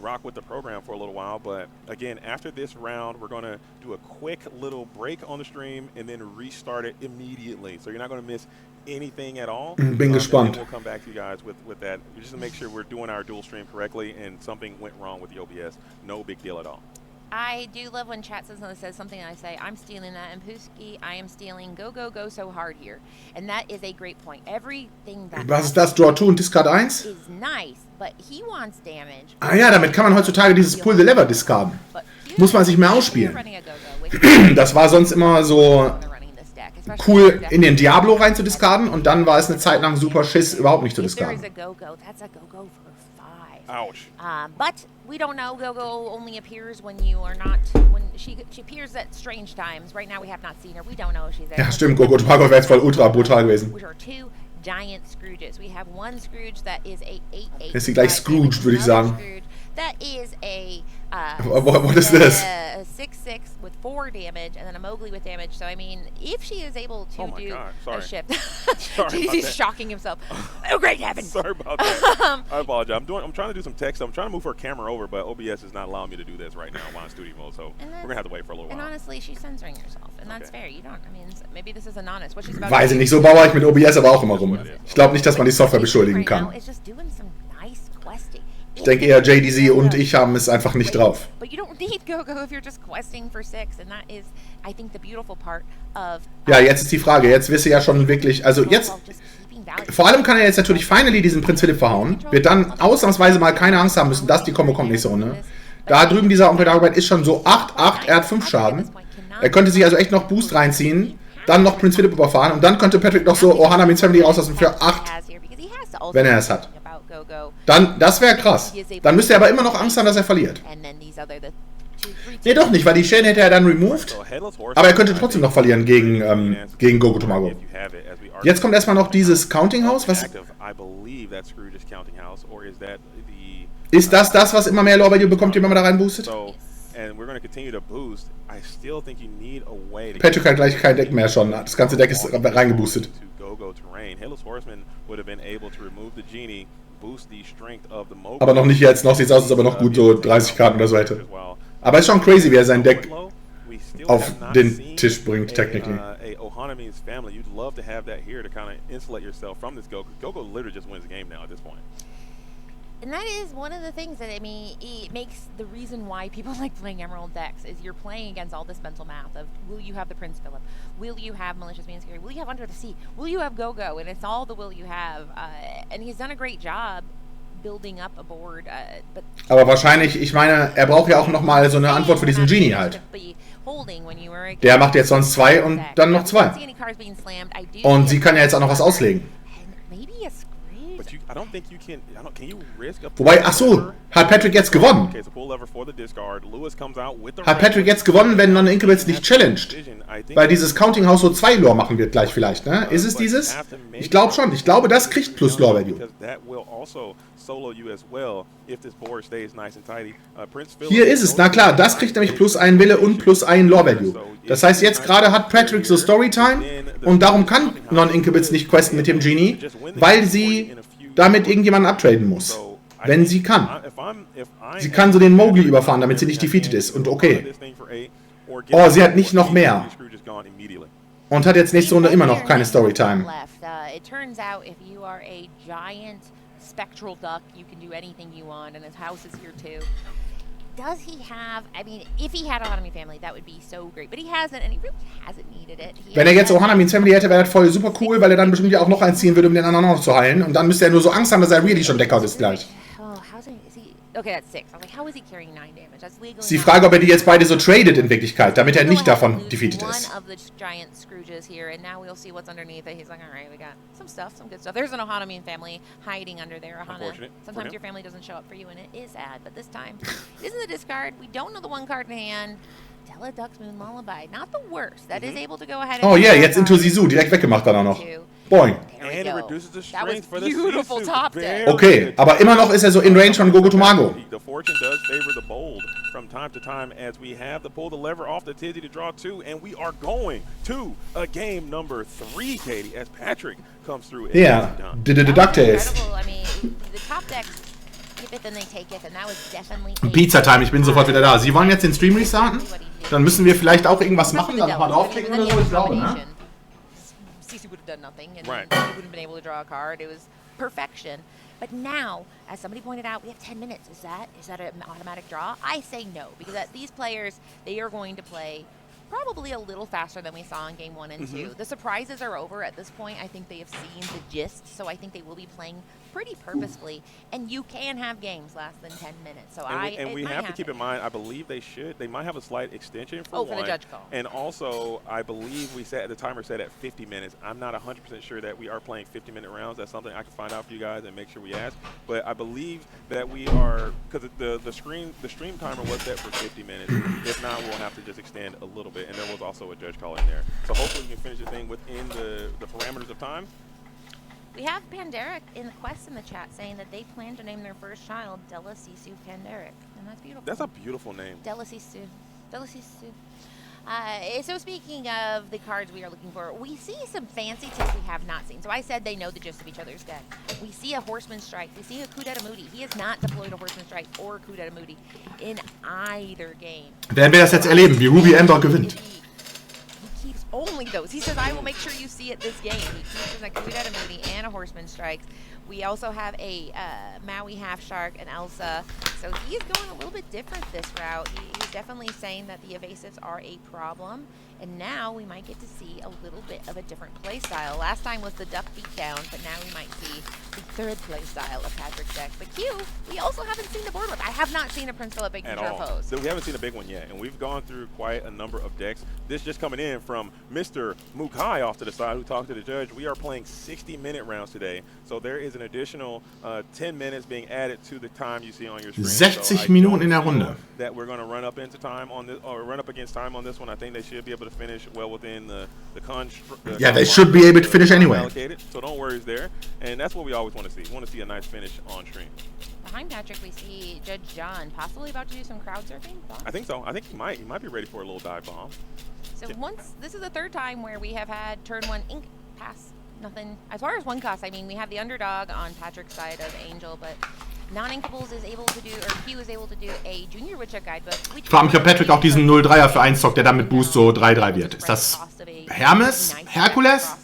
rock with the program for a little while. But again, after this round, we're going to do a quick little break on the stream and then restart it immediately. So you're not going to miss anything at all. Bin gespannt. We'll come back to you guys with that, just to make sure we're doing our dual stream correctly and something went wrong with the OBS. No big deal at all. I do love when chat says something and I say, I'm stealing that, and Puski, I am stealing go so hard here. And that is a great point. Everything that Was ist das? Draw 2 und Discard 1? Is nice, but he wants damage. Ah ja, damit kann man heutzutage dieses Pull the Lever discarden. Muss man sich mehr ausspielen. Das war sonst immer so cool, in den Diablo rein zu discarden, und dann war es eine Zeit lang super Schiss, überhaupt nicht zu discarden. Ouch. But we don't know. Go-Go only appears when you are not. When she appears at strange times. Right now we have not seen her. We don't know if she's there. Ja, stimmt. Go-Go Drago wäre jetzt voll ultra brutal gewesen. Which are 2 giant Scrooges. We have one Scrooge that is a 8/8. Ist sie gleich Scrooge, würde ich sagen. That is a what is this? A 6/6 with 4 damage, and then a Mowgli with damage. So I mean, if she is able to do a shift, he's shocking himself. Oh, great heavens! Sorry about that. I apologize. I'm trying to do some text. I'm trying to move her camera over, but OBS is not allowing me to do this right now while in studio mode. So we're gonna have to wait for a little while. And honestly, she's censoring herself, and that's fair. You don't. I mean, maybe this is anonymous. What she's about. Weiß ich nicht. So baue ich mit OBS aber auch immer rum. Ich glaube nicht, dass man die Software beschuldigen kann. Ich denke eher, JDZ und ich haben es einfach nicht drauf. Ja, jetzt ist die Frage. Jetzt wirst du ja schon wirklich, also jetzt, vor allem kann er jetzt natürlich finally diesen Prinz Philipp verhauen. Wird dann ausnahmsweise mal keine Angst haben müssen, dass die Kombo kommt nächste Runde. Da drüben dieser Onkel Dagobert ist schon so 8/8, er hat 5 Schaden. Er könnte sich also echt noch Boost reinziehen, dann noch Prinz Philipp überfahren und dann könnte Patrick noch so Ohana Means Family rauslassen für 8, wenn er es hat. Dann, das wäre krass. Dann müsste er aber immer noch Angst haben, dass er verliert. Nee, doch nicht, weil die Chain hätte er dann removed. Aber er könnte trotzdem noch verlieren gegen Gogo Tomago. Jetzt kommt erstmal noch dieses Counting House. Was ist das, was immer mehr Lore Value bekommt, wenn man da rein boostet? Patrick hat gleich kein Deck mehr schon. Das ganze Deck ist reingeboostet. Aber noch nicht jetzt, noch sieht es aus, als ob er noch gut so 30 Karten oder so hätte. Aber ist schon crazy, wie er sein Deck auf den Tisch bringt, technically. And that is one of the things that, I mean, it makes the reason why people like playing Emerald decks is you're playing against all this mental math of, will you have the Prince Philip? Will you have Malicious Being Scary? Will you have Under the Sea? Will you have Go-Go? And it's all the will you have. And he's done a great job building up a board. Aber wahrscheinlich, ich meine, er braucht ja auch nochmal so eine Antwort für diesen Genie halt. Der macht jetzt sonst 2 und dann noch 2. Und sie kann ja jetzt auch noch was auslegen. Wobei, ach so, hat Patrick jetzt gewonnen? Hat Patrick jetzt gewonnen, wenn Noninkables nicht challenged? Weil dieses Counting House so 2 Lore machen wird gleich vielleicht, ne? Ist es dieses? Ich glaube schon. Ich glaube, das kriegt plus Lore Value. Hier ist es, na klar, das kriegt nämlich plus 1 Wille und plus 1 Lore Value. Das heißt, jetzt gerade hat Patrick so Storytime und darum kann Noninkables nicht questen mit dem Genie, weil sie damit irgendjemanden uptraden muss. Wenn sie kann. Sie kann so den Mowgli überfahren, damit sie nicht defeated ist. Und okay. Oh, sie hat nicht noch mehr. Und hat jetzt nächste Runde immer noch keine Storytime. Spectral duck, you can do anything you want, and his house is here too. Does he have, I mean, if he had a Ohana Means Family, that would be so great. But he hasn't, and he really hasn't needed it. Wenn er jetzt Ohana Means Family hätte, wäre das voll super cool, weil er dann bestimmt ja auch noch einziehen würde, um den anderen noch zu heilen. Und dann müsste er nur so Angst haben, dass er really schon Deckout ist gleich. Okay, that's 6. I was like, how is he carrying 9 damage? That's legally. Ist die Frage, ob er die jetzt beide so tradet in Wirklichkeit, damit er nicht davon defeated ist. One of the giant Scrooges here, and now we'll see what's underneath it. He's like, all right, we got some stuff, some good stuff. There's an Ohana Means Family hiding under there. Ohana. Sometimes your family doesn't show up for you, and it is sad. But this time, it isn't the discard. We don't know the one card in hand. Tella Duck's Moon Lullaby, not the worst. That is able to go ahead. Oh yeah, jetzt into Sisu, direkt weggemacht dann auch noch. Boing. Okay, aber immer noch ist er so in Range von Gogo Tomago. The fortune does favor the bold from time to time as we have to pull the lever off the tizzy to draw 2, and we are going to a game number 3, Katie, as Patrick comes through. Yeah, the Deductor is. Pizza Time, ich bin sofort wieder da. Sie wollen jetzt den Stream restarten? Dann müssen wir vielleicht auch irgendwas machen, dann nochmal draufklicken oder so, ich glaube, ne? CC would have done nothing, and he wouldn't have been able to draw a card. It was perfection. But now, as somebody pointed out, we have 10 minutes. Is that an automatic draw? I say no, because these players, they are going to play probably a little faster than we saw in game 1 and 2. The surprises are over at this point. I think they have seen the gist, so I think they will be playing pretty purposefully, and you can have games less than 10 minutes. So we have to keep in mind, I believe they might have a slight extension for the judge call. And also, I believe we set the timer set at 50 minutes. I'm not 100% sure that we are playing 50-minute rounds. That's something I can find out for you guys and make sure we ask. But I believe that we are, because the stream timer was set for 50 minutes. If not, we'll have to just extend a little bit. And there was also a judge call in there. So hopefully we can finish the thing within the parameters of time. We have Panderic in the quest in the chat saying that they plan to name their first child Della Sisu Panderic, and that's beautiful. That's a beautiful name. Della Sisu. Della Sisu. So speaking of the cards we are looking for, we see some fancy tips we have not seen. So I said they know the gist of each other's deck. We see a Horseman Strike. We see a Kudeta Moody. He has not deployed a Horseman Strike or a Kudeta Moody in either game. Werden wir das jetzt erleben, wie Ruby Ember gewinnt. He keeps only those. He says, I will make sure you see it this game. He keeps a Kudeta Moody and a Horseman Strikes. We also have a Maui Half Shark and Elsa. So he's going a little bit different this route. He's definitely saying that the evasives are a problem. And now we might get to see a little bit of a different play style. Last time was the duck beatdown, but now we might see the third play style of Patrick's deck. But Q, we also haven't seen the board with. I have not seen a Prince Philip Big Future Foes. So we haven't seen a big one yet, and we've gone through quite a number of decks. This just coming in from Mr. Mukai off to the side, who talked to the judge. We are playing 60-minute rounds today, so there is an additional 10 minutes being added to the time you see on your screen. 60 Minuten in der Runde. That we're going to run up into time on this, or run up against time on this one. I think they should be able to finish well within the construct. Yeah, they should be able to finish anyway. Allocated, so don't worry there, and that's what we always want to see. We want to see a nice finish on stream. Behind Patrick, we see Judge John possibly about to do some crowd surfing. I think so. I think he might be ready for a little dive bomb. So this is the third time where we have had turn one ink pass. Nothing. As far as one cost, I mean, we have the underdog on Patrick's side of Angel, but Noninkables is able to do, or Q is able to do a Junior Witcher Guidebook. Ich frage mich, ob Patrick auch diesen 0-3er für 1 zockt, der dann mit Boost so 3-3 wird. Ist das Hermes? Herkules?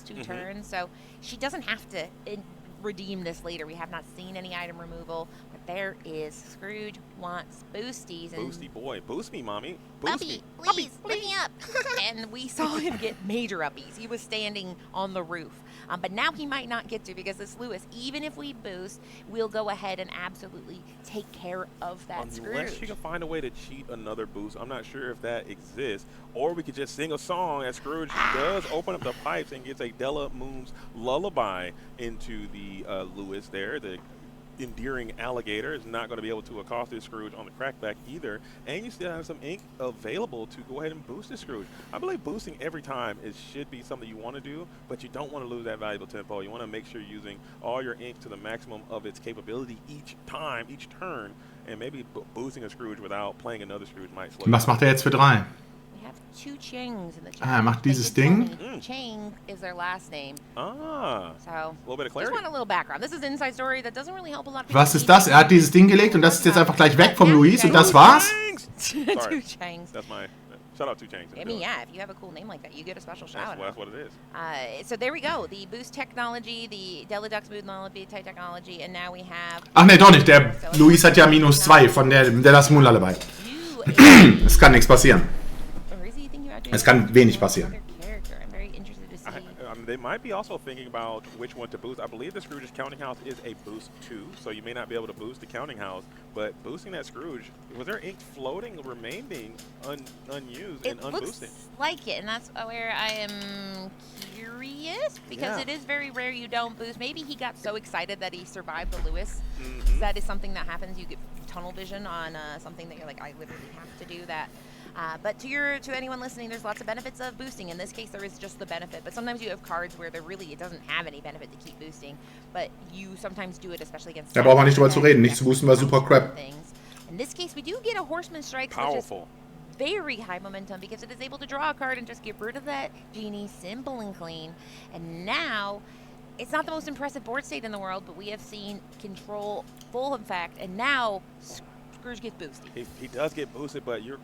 So she doesn't have to redeem this later. We have not seen any item removal, but there is Scrooge wants boosties. And Boosty boy, boost me, mommy. Boost me. Please, let me up. And we saw him get major uppies. He was standing on the roof. But now he might not get to, because this Lewis, even if we boost, we'll go ahead and absolutely take care of that Scrooge. Unless you can find a way to cheat another boost. I'm not sure if that exists. Or we could just sing a song as Scrooge does open up the pipes and gets a Della Moon's lullaby into the Lewis there. The endearing alligator is not going to be able to accost this Scrooge on the crackback either, and you still have some ink available to go ahead and boost this Scrooge. I believe boosting every time should be something you want to do, but you don't want to lose that valuable tempo. You want to make sure you're using all your ink to the maximum of its capability each time, each turn, and maybe boosting a Scrooge without playing another Scrooge might slow. Was macht jetzt für 3? We have two Changs in the chat. Ah, er macht dieses Ding. Chang is their last name. Ah. So, a little bit of clarity. Just want a little background. This is an inside story that doesn't really help a lot of people. Was ist das? Er hat dieses Ding gelegt und das ist jetzt einfach gleich weg vom Luis und das war's? Two Changs. That's my shout out to Changs. I mean, yeah, if you have a cool name like that, you get a special shout out. That's what it is. So there we go. The boost technology, the Deladux Smooth Lullaby technology, and now we have... Ach ne, doch nicht. Der Luis hat ja -2 von der Das Moon Lullaby. Es kann nichts passieren. Es kann wenig passieren. They might be also thinking about which one to boost. I believe the Scrooge's Counting House is a boost 2, so you may not be able to boost the Counting House, but boosting that Scrooge, was there ink floating, remaining unused and unboosted? It looks like it, and that's where I am curious, because it is very rare you don't boost. Maybe he got so excited that he survived the Lewis. That is something that happens. You get tunnel vision on something that you're like, I literally have to do that. But to anyone listening, there's lots of benefits of boosting. In this case, there is just the benefit. But sometimes you have cards where it doesn't have any benefit to keep boosting. But you sometimes do it, especially against... Da braucht man nicht drüber zu reden. Nicht zu boosten war super crap. In this case, we do get a Horseman Strike, which is very high momentum, because it is able to draw a card and just get rid of that genie, simple and clean. And now... It's not the most impressive board state in the world, but we have seen control full effect, and now Scrooge gets boosted. He does get boosted, but you're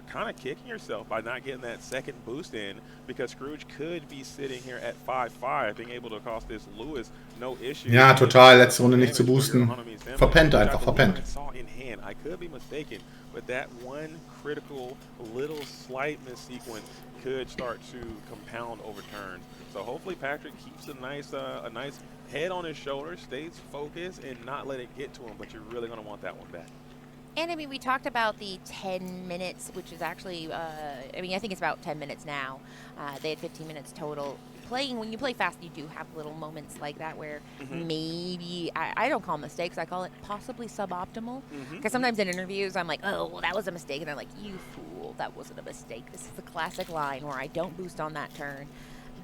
kind of kicking yourself by not getting that second boost in, because Scrooge could be sitting here at 5-5, being able to cost this Lewis no issue. Ja, total. Letzte Runde nicht zu boosten. Verpennt einfach, verpennt. I could be mistaken, but that one critical little slight missequence could start to compound over turns. So hopefully Patrick keeps a nice head on his shoulder, stays focused, and not let it get to him. But you're really going to want that one back. And I mean, we talked about the 10 minutes, which is actually, I think it's about 10 minutes now. They had 15 minutes total. When you play fast, you do have little moments like that where maybe, I don't call them mistakes, I call it possibly suboptimal. Because sometimes in interviews, I'm like, oh, well, that was a mistake. And they're like, you fool, that wasn't a mistake. This is the classic line where I don't boost on that turn.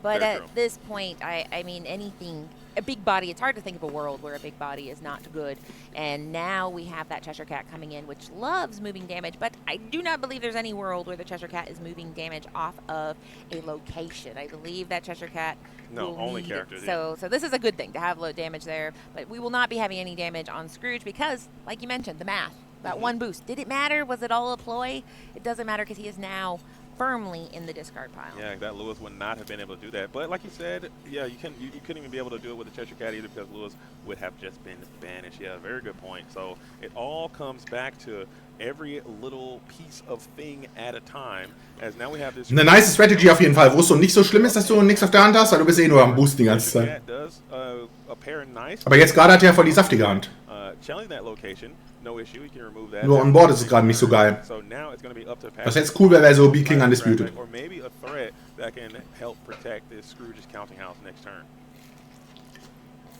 But at this point, I mean, anything, a big body, it's hard to think of a world where a big body is not good. And now we have that Cheshire Cat coming in, which loves moving damage. But I do not believe there's any world where the Cheshire Cat is moving damage off of a location. I believe that Cheshire Cat only characters. So this is a good thing to have low damage there. But we will not be having any damage on Scrooge because, like you mentioned, the math. That one boost. Did it matter? Was it all a ploy? It doesn't matter because he is now firmly in the discard pile. Yeah, that Lewis would not have been able to do that. But like you said, yeah, you couldn't even be able to do it with the Cheshire Cat either because Lewis would have just been banished. Yeah, very good point. So it all comes back to every little piece of thing at a time. As now we have this. Eine nice Strategy auf jeden Fall, wo es so nicht so schlimm ist, dass du nichts auf der Hand hast, weil du bist eh nur am Boosten die ganze Zeit. Aber jetzt gerade hat er voll die saftige Hand. Nur on board ist es gerade nicht so geil. Was jetzt cool wäre, wäre so Be-King Undisputed.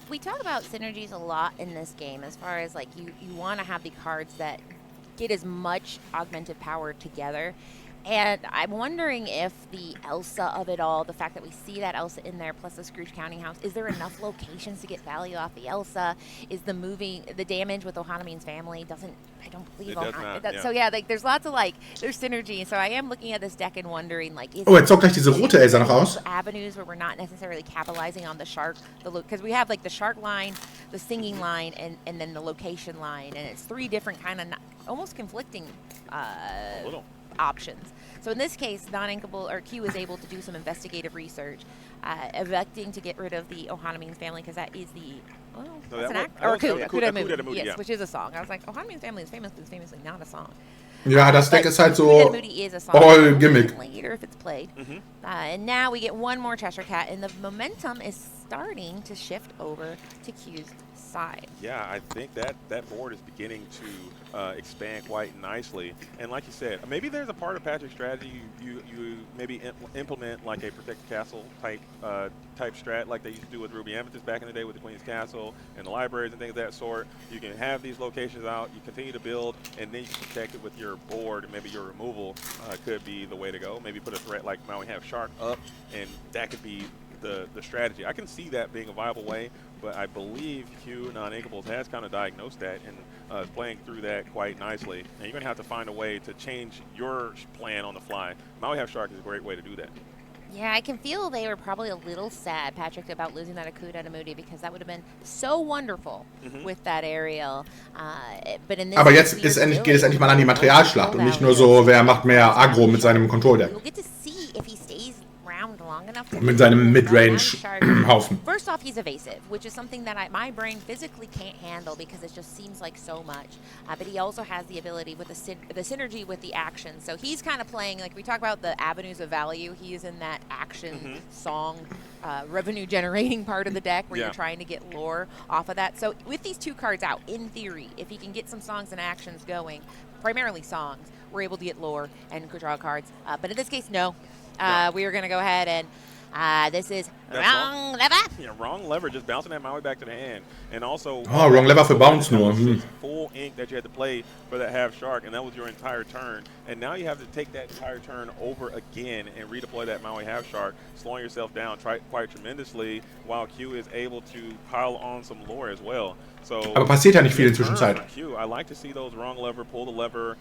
We talk about synergies a lot in this game as far as like you want to have the cards that get as much augmented power together. And I'm wondering if the Elsa of it all, the fact that we see that Elsa in there plus the Scrooge counting house, is there enough locations to get value off the Elsa? Is the damage with Ohanamin's family I don't believe So yeah, like there's lots of there's synergy. So I am looking at this deck and wondering jetzt zockt gleich diese rote Elsa noch aus. Avenues where we're not necessarily capitalizing on the shark, because we have like the shark line, the singing line, and then the location line, and it's three different kind of almost conflicting options. So in this case, Noninkables or Q is able to do some investigative research, electing to get rid of the Ohanamin's family because that is that's an act or Akuda Moody, yes, which is a song. I was like, Ohanamin's family is famously not a song. Ja, das Deck ist halt so all Gimmick. Later if it's played. And now we get one more Cheshire Cat, and the momentum is starting to shift over to Q's side. Yeah, I think that board is beginning to expand quite nicely. And like you said, maybe there's a part of Patrick's strategy you maybe implement like a protected castle type strat like they used to do with Ruby Amethyst back in the day with the Queen's Castle and the libraries and things of that sort. You can have these locations out, you continue to build, and then you can protect it with your board, and maybe your removal could be the way to go. Maybe put a threat like now we have Shark up, and that could be the strategy. I can see that being a viable way, but I believe Q Noninkables has kind of diagnosed that and is playing through that quite nicely. And you're going to have to find a way to change your plan on the fly. Maui Have Shark is a great way to do that. Yeah, I can feel they were probably a little sad, Patrick, about losing that Akuda to Moody because that would have been so wonderful with that Aerial. But in this Aber jetzt geht es endlich mal an die Materialschlacht und nicht nur so, wer macht mehr Aggro mit seinem Control-Deck. We'll get to see if he stays around long enough to mit seinem Mid-Range-Haufen. First off, he's evasive, which is something that my brain physically can't handle because it just seems like so much. But he also has the ability with the synergy with the action. So he's kind of playing, like we talk about the avenues of value, he is in that action song revenue generating part of the deck where you're trying to get lore off of that. So with these two cards out, in theory, if he can get some songs and actions going, primarily songs, we're able to get lore and draw cards. But in this case, no. We are going to go ahead and this is wrong lever. Yeah, wrong lever, just bouncing that Maui back to the hand. And also, wrong lever for bounce nur. Full ink that you had to play for that half shark, and that was your entire turn. And now you have to take that entire turn over again and redeploy that Maui half shark, slowing yourself down quite tremendously, while Q is able to pile on some lore as well. So, aber passiert ja nicht viel in der Zwischenzeit. I like to see those wrong lever, pull the lever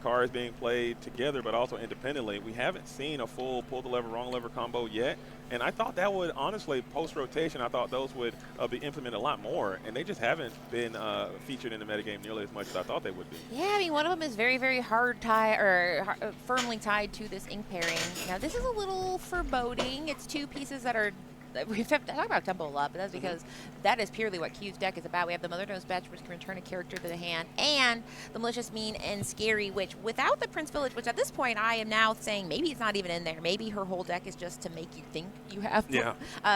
cards being played together, but also independently. We haven't seen a full pull the lever, wrong lever combo yet, and I thought that would honestly post-rotation. I thought those would be implemented a lot more, and they just haven't been featured in the metagame nearly as much as I thought they would be. Yeah, I mean, one of them is very, very firmly tied to this ink pairing. Now, this is a little foreboding. It's two pieces that are. We've talked about Tempo a lot, but that's because that is purely what Q's deck is about. We have the Mother Knows Best, which can return a character to the hand, and the Malicious, Mean, and Scary, which without the Prince Village, which at this point I am now saying maybe it's not even in there. Maybe her whole deck is just to make you think you have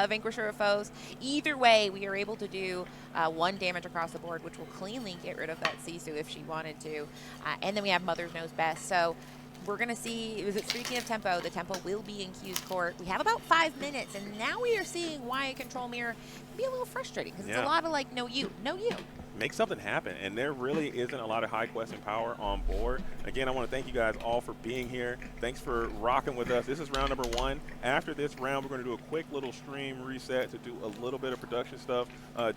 Vanquisher of Foes. Either way, we are able to do 1 damage across the board, which will cleanly get rid of that Sisu if she wanted to. And then we have Mother Knows Best. So we're going to see, speaking of tempo, the tempo will be in Q's court. We have about 5 minutes, and now we are seeing why a control mirror can be a little frustrating, because it's a lot of like, no you. make something happen. And there really isn't a lot of high questing power on board. Again, I want to thank you guys all for being here. Thanks for rocking with us. This is round number 1. After this round, we're going to do a quick little stream reset to do a little bit of production stuff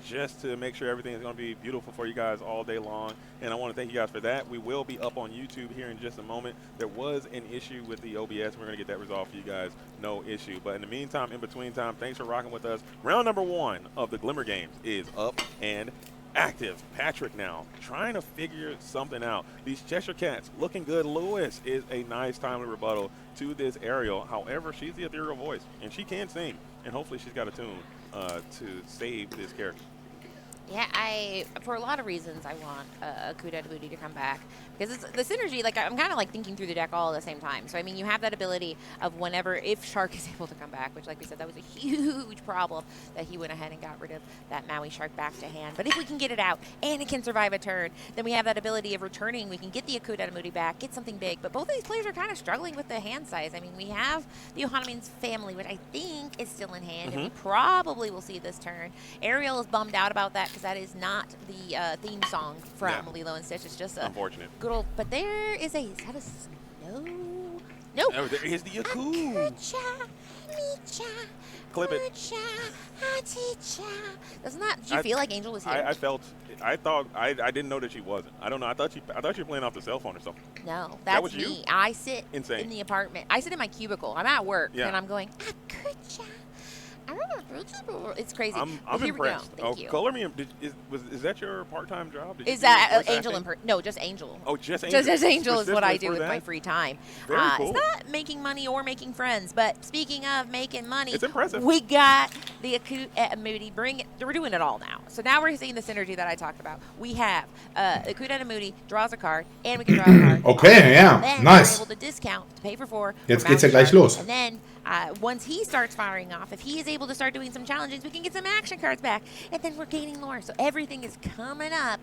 just to make sure everything is going to be beautiful for you guys all day long. And I want to thank you guys for that. We will be up on YouTube here in just a moment. There was an issue with the OBS. We're going to get that resolved for you guys. No issue. But in the meantime, in between time, thanks for rocking with us. Round number 1 of the Glimmer Games is up and active. Patrick now trying to figure something out. These Cheshire Cats looking good. Lewis is a nice timely rebuttal to this aerial. However, she's the ethereal voice, and she can sing. And hopefully she's got a tune to save this character. Yeah, for a lot of reasons, I want Akuda Booty to come back. Because it's the synergy, like, I'm kind of, like, thinking through the deck all at the same time. So, I mean, you have that ability of whenever, if Shark is able to come back, which, like we said, that was a huge problem that he went ahead and got rid of that Maui Shark back to hand. But if we can get it out and it can survive a turn, then we have that ability of returning. We can get the Akuda Booty back, get something big. But both of these players are kind of struggling with the hand size. I mean, we have the Ohanamin's family, which I think is still in hand, and we probably will see this turn. Ariel is bummed out about that because that is not the theme song from Lilo and Stitch. It's just a unfortunate. Good old, but there is is that a snow? No. Oh, there is the Yaku. Clip it. Doesn't that? Did you feel like Angel was here? I thought. I didn't know that she wasn't. I don't know. I thought you were playing off the cell phone or something. No, that's was me. You? I sit Insane. in the apartment. I sit in my cubicle. I'm at work, Yeah. and I'm going. It's crazy. I'm here impressed. We go. Thank you. Color me. Is that your part-time job? Is that Angel? No, just Angel. Oh, just Angel. Just Angel is what I do with my free time. Very cool. It's not making money or making friends, but speaking of making money, it's impressive. We got the Akuda Moody. We're doing it all now. So now we're seeing the synergy that I talked about. We have Akuda Moody draws a card, and we can draw a card. Okay, yeah, then nice. We're able to discount to pay for 4. Jetzt geht's ja gleich los. And then once he starts firing off, if he is able to start doing some challenges, we can get some action cards back, and then we're gaining lore. So everything is coming up,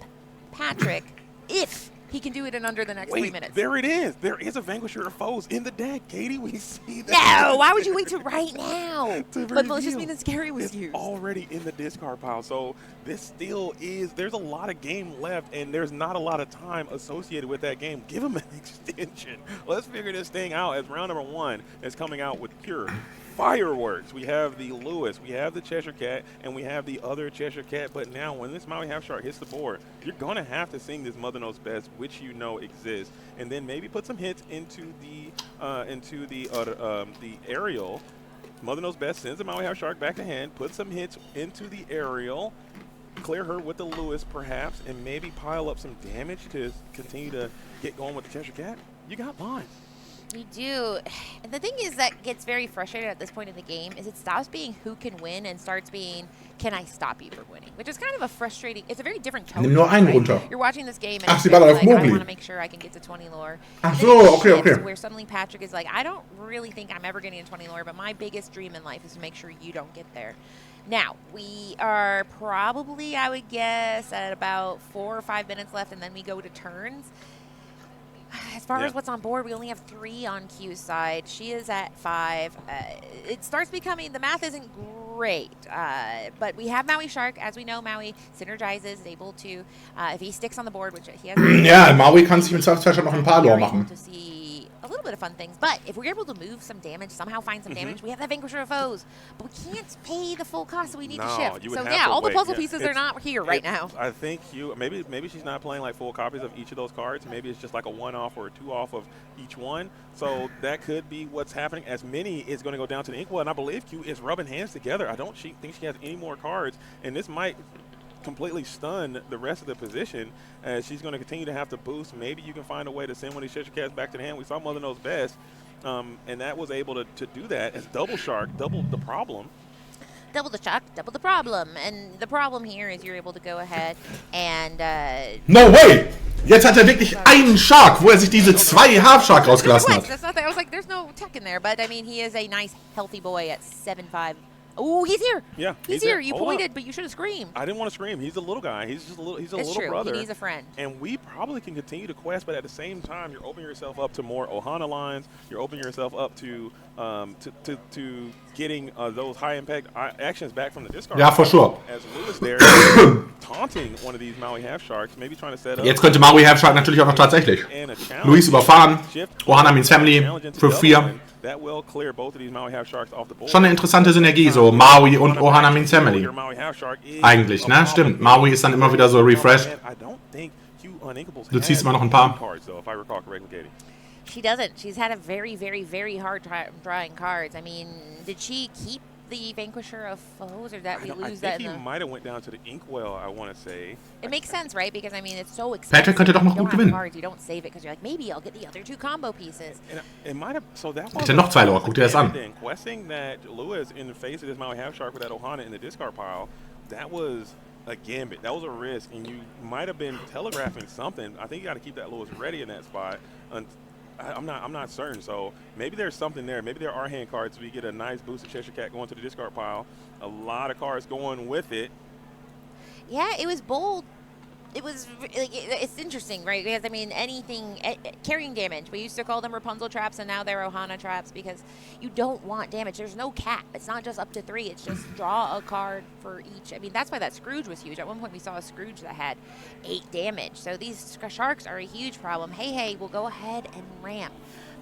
Patrick, if he can do it in under the next 3 minutes. There it is. There is a Vanquisher of Foes in the deck, Katie. We see that. No, why would you wait till right now? But malicious mean that scary was used. Already in the discard pile. So this still is, there's a lot of game left, and there's not a lot of time associated with that game. Give him an extension. Let's figure this thing out as round number 1 is coming out with pure fireworks. We have the Lewis, we have the Cheshire Cat, and we have the other Cheshire Cat. But now when this Maui Half Shark hits the board, you're going to have to sing this Mother Knows Best, which you know exists, and then maybe put some hits into the aerial. Mother Knows Best sends the Maui Half Shark back to hand, put some hits into the aerial, clear her with the Lewis perhaps, and maybe pile up some damage to continue to get going with the Cheshire Cat. You got lines. You do. And the thing is that gets very frustrating at this point in the game is it stops being who can win and starts being can I stop you from winning, which is kind of a frustrating, it's a very different tone. Nimm nur einen runter. You're watching this game and Ach, sie ballert auf I Mowgli. want to make sure I can get to 20 lore. Ach so, okay. Where suddenly Patrick is like, I don't really think I'm ever getting to 20 lore, but my biggest dream in life is to make sure you don't get there. Now, we are probably, I would guess, at about 4 or 5 minutes left, and then we go to turns. As far as what's on board, we only have 3 on Q's side. She is at 5. It starts becoming, the math isn't great, but we have Maui Shark. As we know, Maui synergizes, is able to, if he sticks on the board, which he has. Ja, Maui kann sich mit Zweifelsfall noch ein paar Lore machen. To see a little bit of fun things, but if we're able to move some damage, somehow find some damage, we have that Vanquisher of Foes, but we can't pay the full cost, so we need to shift. So yeah, all the puzzle pieces are not here right now. I think maybe she's not playing like full copies of each of those cards. Maybe it's just like a 1-off or a 2-off of each one. So that could be what's happening. As Minnie is going to go down to the Inkwell, and I believe Q is rubbing hands together. I don't think she has any more cards, and this might completely stun the rest of the position as she's going to continue to have to boost. Maybe you can find a way to send one of these Cheshire Cats back to the hand. We saw Mother Knows Best, and that was able to do that as double Shark, double the problem. Double the shock, double the problem. And the problem here is you're able to go ahead and... No way! Jetzt hat wirklich einen Shark, wo sich diese 2 Half-Shark rausgelassen hat. That's not that. I was like, there's no tech in there, but I mean, he is a nice, healthy boy at 7'5". Oh, he's here. Yeah, he's here. You pointed, but you should have screamed. I didn't want to scream. He's a little guy. He's just a little. He's a little true. brother. He needs a friend. And we probably can continue to quest, but at the same time, you're opening yourself up to more Ohana lines. You're opening yourself up to getting those high impact actions back from the discard. Yeah, for sure. As Lewis there Jetzt könnte Maui Half-Shark natürlich auch noch tatsächlich Luis überfahren. Ohanamins Family für 4. Schon eine interessante Synergie, so Maui und Ohanamins Family. Eigentlich, ne? Stimmt. Maui ist dann immer wieder so refreshed. Du ziehst immer noch ein paar. She doesn't. She's had a very, very, very hard time drawing cards. I mean, did she keep the Vanquisher of Foes, or that we lose that? I think he might have went down to the Inkwell, I want to say. It makes sense, right? Because I mean, it's so expensive. Patrick könnte doch noch gut gewinnen. Cards, you don't save it because you're like, maybe I'll get the other 2 combo pieces. It might have. So that was noch 2 Lore. Guck dir das an. Questing that Lewis in the face of this Maui Half-Shark with that Ohana in the discard pile, that was a gambit. That was a risk, and you might have been telegraphing something. I think you got to keep that Lewis ready in that spot. I'm not certain. So maybe there's something there. Maybe there are hand cards. We get a nice boost of Cheshire Cat going to the discard pile. A lot of cards going with it. Yeah, it was bold. It was like, it's interesting, right? Because I mean, anything carrying damage. We used to call them Rapunzel traps, and now they're Ohana traps because you don't want damage. There's no cap. It's not just up to 3. It's just draw a card for each. I mean, that's why that Scrooge was huge. At one point, we saw a Scrooge that had 8 damage. So these sharks are a huge problem. Hey, we'll go ahead and ramp.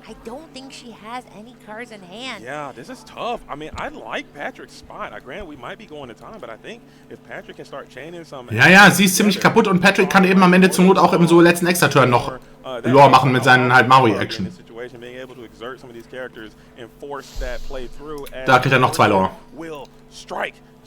I don't think she has any cards in hand. Yeah, this is tough. I mean, I like Patrick's spot. Granted, we might be going to time, but I think if Patrick can start chaining some... Ja, sie ist ziemlich kaputt und Patrick kann eben am Ende zur Not auch im so letzten Extra-Turn noch Lore machen mit seinen halt Maui-Action. Da kriegt er noch 2 Lore.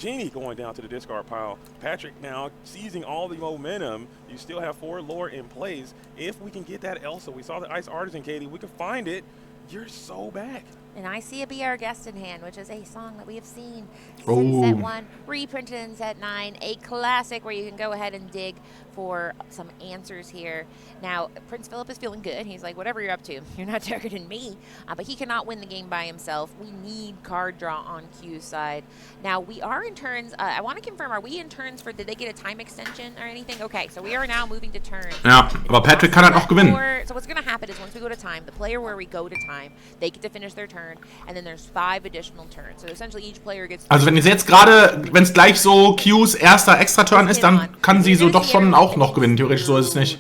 Genie going down to the discard pile. Patrick now seizing all the momentum. You still have 4 lore in place. If we can get that Elsa, we saw the Ice Artisan, Katie. We can find it. You're so back. And I see a Be Our Guest in Hand, which is a song that we have seen since set 1, reprinted in set 9, a classic where you can go ahead and dig for some answers here. Now, Prince Philip is feeling good. He's like, whatever you're up to, you're not targeting me. But he cannot win the game by himself. We need card draw on Q's side. Now, we are in turns. I want to confirm, are we in turns for, did they get a time extension or anything? Okay, so we are now moving to turns. Ja, aber Patrick kann halt noch gewinnen. So what's going to happen is once we go to time, the player where we go to time, they get to finish their turn, and then there's 5 additional turns. So essentially each player gets... Also wenn es jetzt gerade, wenn es gleich so Q's erster Extra-Turn ist, dann kann sie so doch schon auch noch gewinnen. Theoretisch so ist es nicht.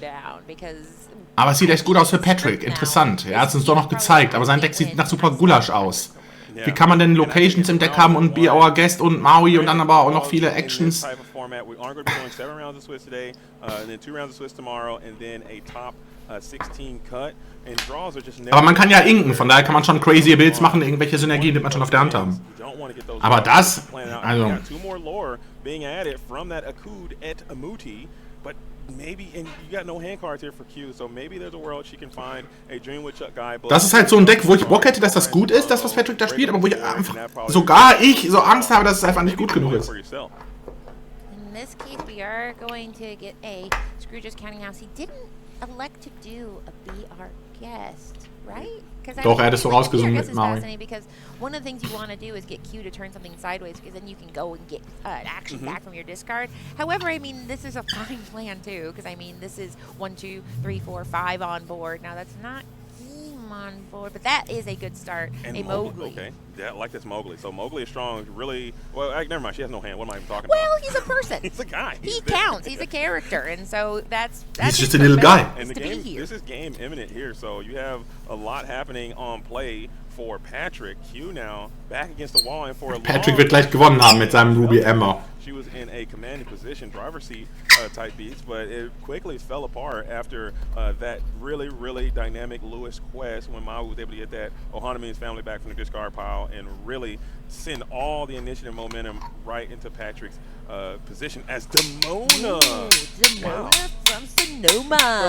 Aber es sieht echt gut aus für Patrick. Interessant. Er hat es uns doch noch gezeigt, aber sein Deck sieht nach super Gulasch aus. Wie kann man denn Locations im Deck haben und Be Our Guest und Maui und dann aber auch noch viele Actions? Aber man kann ja inken, von daher kann man schon crazy Builds machen, irgendwelche Synergien wird man schon auf der Hand haben. Aber das, also... Das ist halt so ein Deck, wo ich Bock hätte, dass das gut ist, das, was Patrick da spielt, aber wo ich einfach, sogar ich, so Angst habe, dass es einfach nicht gut genug ist. In this case, we are going to get a Scrooge's Counting House. He didn't elect to do a Be Our Guest, right? Doch, er hat es so rausgesucht mit Maui. Because one of the things you want to do is get Q to turn something sideways, because then you can go and get action back from your discard. However, I mean, this is a fine plan too, because I mean, this is 1, 2, 3, 4, 5 on board. Now that's not game on board, but that is a good start. And a Mowgli. Okay, yeah, I like this Mowgli. So Mowgli is strong, really. Well, never mind. She has no hand. What am I even talking about? Well, he's a person. He's a guy. He counts. He's a character, and so that's he's just a little guy. And the game, this is game imminent here, so you have a lot happening on play for Patrick. Q now back against the wall, and for a Patrick wird gleich gewonnen haben mit seinem Ruby Emma. She was in a commanding position, driver's seat type beats, but it quickly fell apart after that really dynamic Lewis quest when Maui was able to get that Ohanamin's family back from the discard pile and really send all the initiative momentum right into Patrick's position as Demona. Demona from Sonoma.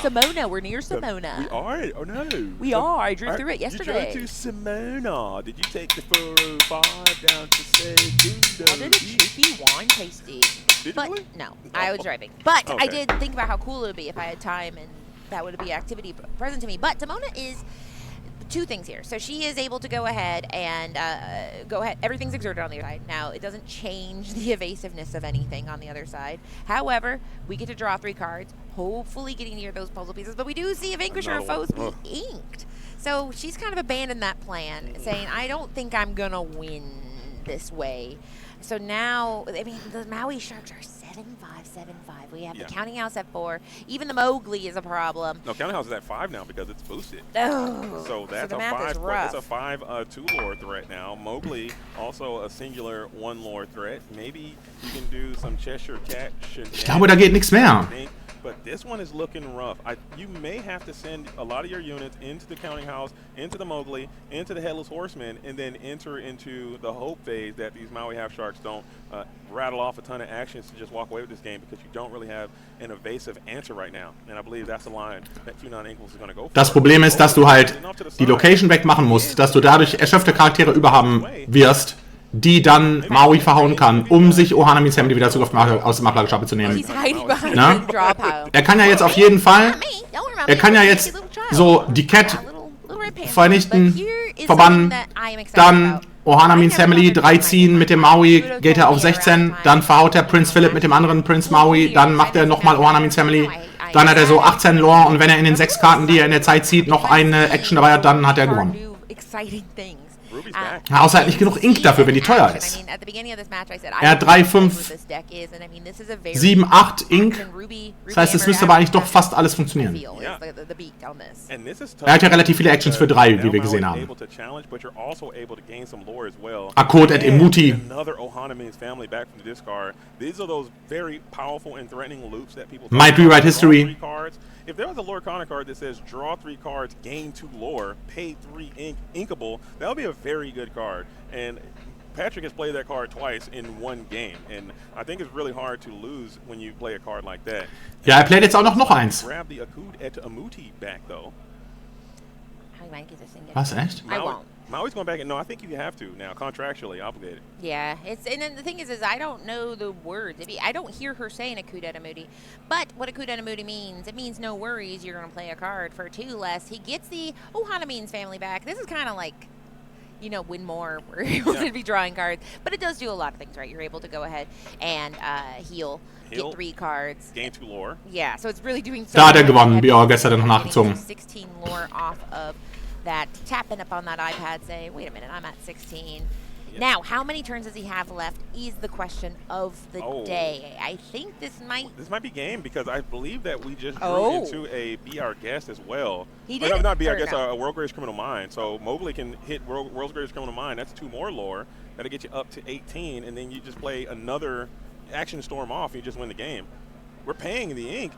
Simona, we're near Simona. We are? Oh no. We are. I drove through it yesterday. You drove to Simona. Did you take the 405 down to Segundo? I did a cheeky wine tasting. But no, I was driving. But I did think about how cool it would be if I had time and that would be activity present to me. But Demona is 2 things here. So she is able to go ahead and everything's exerted on the other side. Now, it doesn't change the evasiveness of anything on the other side. However, we get to draw 3 cards, hopefully getting near those puzzle pieces. But we do see a Vanquisher of Foes be inked. So she's kind of abandoned that plan, saying, I don't think I'm going to win this way. So now, I mean, the Maui Sharks are 7-5. We have the Counting House at 4. Even the Mowgli is a problem. No, Counting House is at 5 now because it's boosted. Oh, so that's a 5. It's a 5 2-lore threat now. Mowgli also a singular 1-lore threat. Maybe you can do some Cheshire Cat. Ich glaube, da geht nichts mehr. But this one is looking rough. You may have to send a lot of your units into the Counting House, into the Mowgli, into the Headless Horseman, and then enter into the hope phase that these Maui Half Sharks don't rattle off a ton of actions to just walk away with this game because you don't really have an evasive answer right now. And I believe that's the line that Noninkables is going to go for. Das Problem ist, dass du halt die Location wegmachen musst, dass du dadurch erschöpfte Charaktere überhaben wirst, die dann Maui verhauen kann, um sich Ohanamins Family wieder zurück aus dem Ablagestapel zu nehmen. Na? Er kann ja jetzt auf jeden Fall, er kann ja jetzt so die Cat vernichten, verbannen, dann Ohanamins Family 3 ziehen, mit dem Maui geht er auf 16, dann verhaut er Prince Philip mit dem anderen Prince Maui, dann macht er nochmal Ohanamins Family, dann hat er so 18 Lore und wenn er in den 6 Karten, die er in der Zeit zieht, noch eine Action dabei hat, dann hat er gewonnen. Ja, außer er hat nicht genug Ink dafür, wenn die teuer ist. Er hat 3, 5, 7, 8 Ink. Das heißt, es müsste aber eigentlich doch fast alles funktionieren. Er hat ja relativ viele Actions für 3, wie wir gesehen haben. Akkord et Emuti. Might rewrite history. If there was a Lorcana card that says draw 3 cards, gain 2 lore, pay 3 inkable, that would be a very good card. And Patrick has played that card twice in 1 game. And I think it's really hard to lose when you play a card like that. Ja, er playt jetzt auch noch eins. Grab the Akkord et Emuti back though. Was, echt? I won't. Maui's going back, and no, I think you have to now, contractually obligated. Yeah, and then the thing is I don't know the words. I don't hear her saying Akkord et Emuti, but what Akkord et Emuti means, it means no worries, you're going to play a card for 2 less. He gets the Ohanamins family back. This is kind of like, you know, win more, where you're going to be drawing cards, but it does do a lot of things, right? You're able to go ahead and heal, get 3 cards. Gain 2 lore. Yeah, so it's really doing so Da hat er gewonnen, Björg gestern noch nachgezogen. 16 lore off of that, tapping up on that iPad, say, wait a minute, I'm at 16. Yep. Now, how many turns does he have left is the question of the day. I think this might be game because I believe that we just drew into a Be Our Guest as well. He did? No, not Be Our Guest, a World's Greatest Criminal Mind. So Mowgli can hit World's Greatest Criminal Mind. That's 2 more lore. That'll get you up to 18, and then you just play another Action Storm off, and you just win the game. We're paying the ink.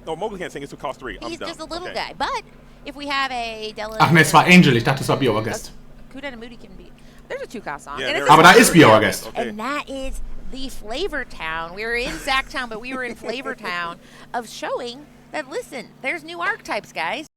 No, Mowgli can't sing. It's to cost 3. He's just a little guy, but if we have a Ach ne, es war Angel. Ich dachte, es war Be Our Guest. Akkord et Emuti can be. There's a 2-cost song. Yeah, aber da ist Be Our Guest. Okay. And that is the Flavor Town. We were in Sacktown, but we were in Flavor Town of showing that, listen, there's new archetypes, guys.